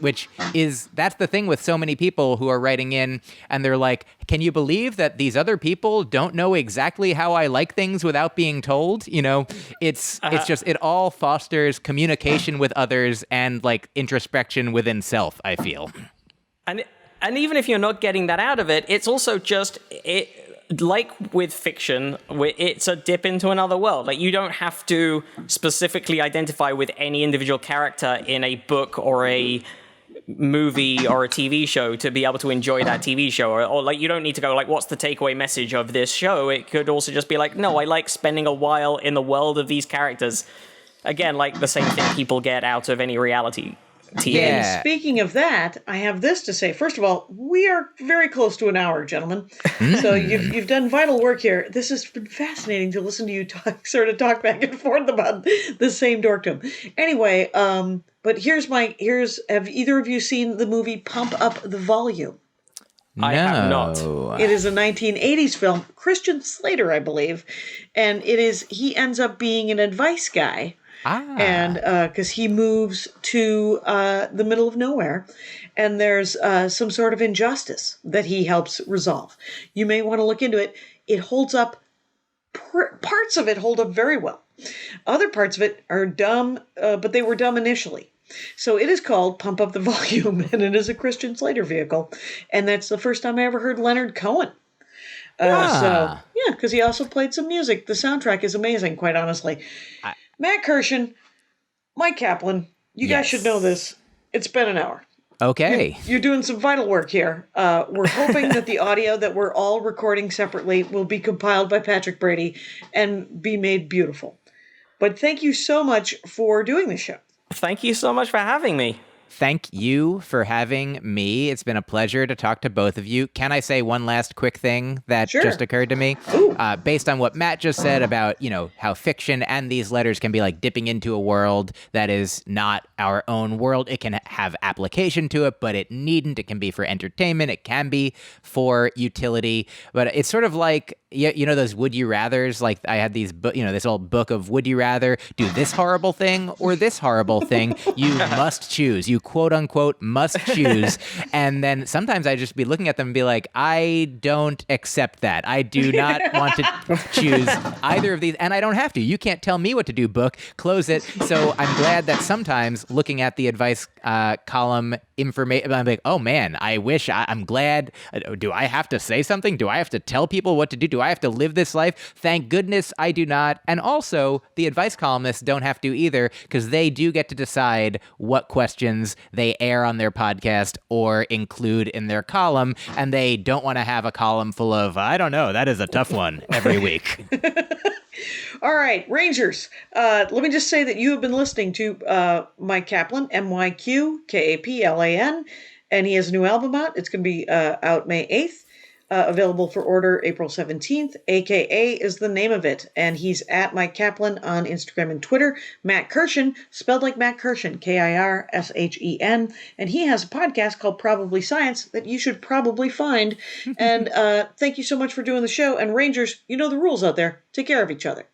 that's the thing with so many people who are writing in and they're like, can you believe that these other people don't know exactly how I like things without being told? It's just, it all fosters communication with others and introspection within self, I feel. And even if you're not getting that out of it, it's also just like with fiction, it's a dip into another world. You don't have to specifically identify with any individual character in a book or a movie or a TV show to be able to enjoy that TV show. Or you don't need to go, what's the takeaway message of this show? It could also just be no, I like spending a while in the world of these characters. Again, the same thing people get out of any reality TV. Yeah. And speaking of that, I have this to say. First of all, we are very close to an hour, gentlemen. So you've done vital work here. This has been fascinating to listen to you talk back and forth about the same dorkdom. Anyway, but have either of you seen the movie Pump Up the Volume? I have not. It is a 1980s film, Christian Slater, I believe, and he ends up being an advice guy. And because he moves to the middle of nowhere, and there's some sort of injustice that he helps resolve. You may want to look into it. It holds up. Parts of it hold up very well. Other parts of it are dumb, but they were dumb initially. So it is called Pump Up the Volume, and it is a Christian Slater vehicle. And that's the first time I ever heard Leonard Cohen. So, yeah, because he also played some music. The soundtrack is amazing, quite honestly. Matt Kirshen, Myq Kaplan, you guys should know this. It's been an hour. Okay. You're doing some vital work here. We're hoping that the audio that we're all recording separately will be compiled by Patrick Brady and be made beautiful. But thank you so much for doing this show. Thank you so much for having me. Thank you for having me. It's been a pleasure to talk to both of you. Can I say one last quick thing that just occurred to me? Based on what Matt just said about, how fiction and these letters can be dipping into a world that is not our own world. It can have application to it, but it needn't. It can be for entertainment. It can be for utility. But it's sort of like, those would you rathers? I had these, this old book of would you rather do this horrible thing or this horrible thing? You must choose. You you quote unquote must choose. And then sometimes I just be looking at them and be like, I don't accept that. I do not want to choose either of these, and I don't have to. You can't tell me what to do, book. Close it. So I'm glad that sometimes looking at the advice column information, I'm like, oh man, I'm glad. Do I have to say something? Do I have to tell people what to do? Do I have to live this life? Thank goodness I do not. And also, the advice columnists don't have to either, because they do get to decide what questions they air on their podcast or include in their column, and they don't want to have a column full of, I don't know, that is a tough one every week. All right, Rangers, let me just say that you have been listening to Myq Kaplan, Myq Kaplan, and he has a new album out. It's going to be out May 8th, available for order April 17th. A.K.A. is the name of it, and he's at Myq Kaplan on Instagram and Twitter. Matt Kirshen, spelled like Matt Kirshen, Kirshen, and he has a podcast called Probably Science that you should probably find. And thank you so much for doing the show. And Rangers, you know the rules out there. Take care of each other.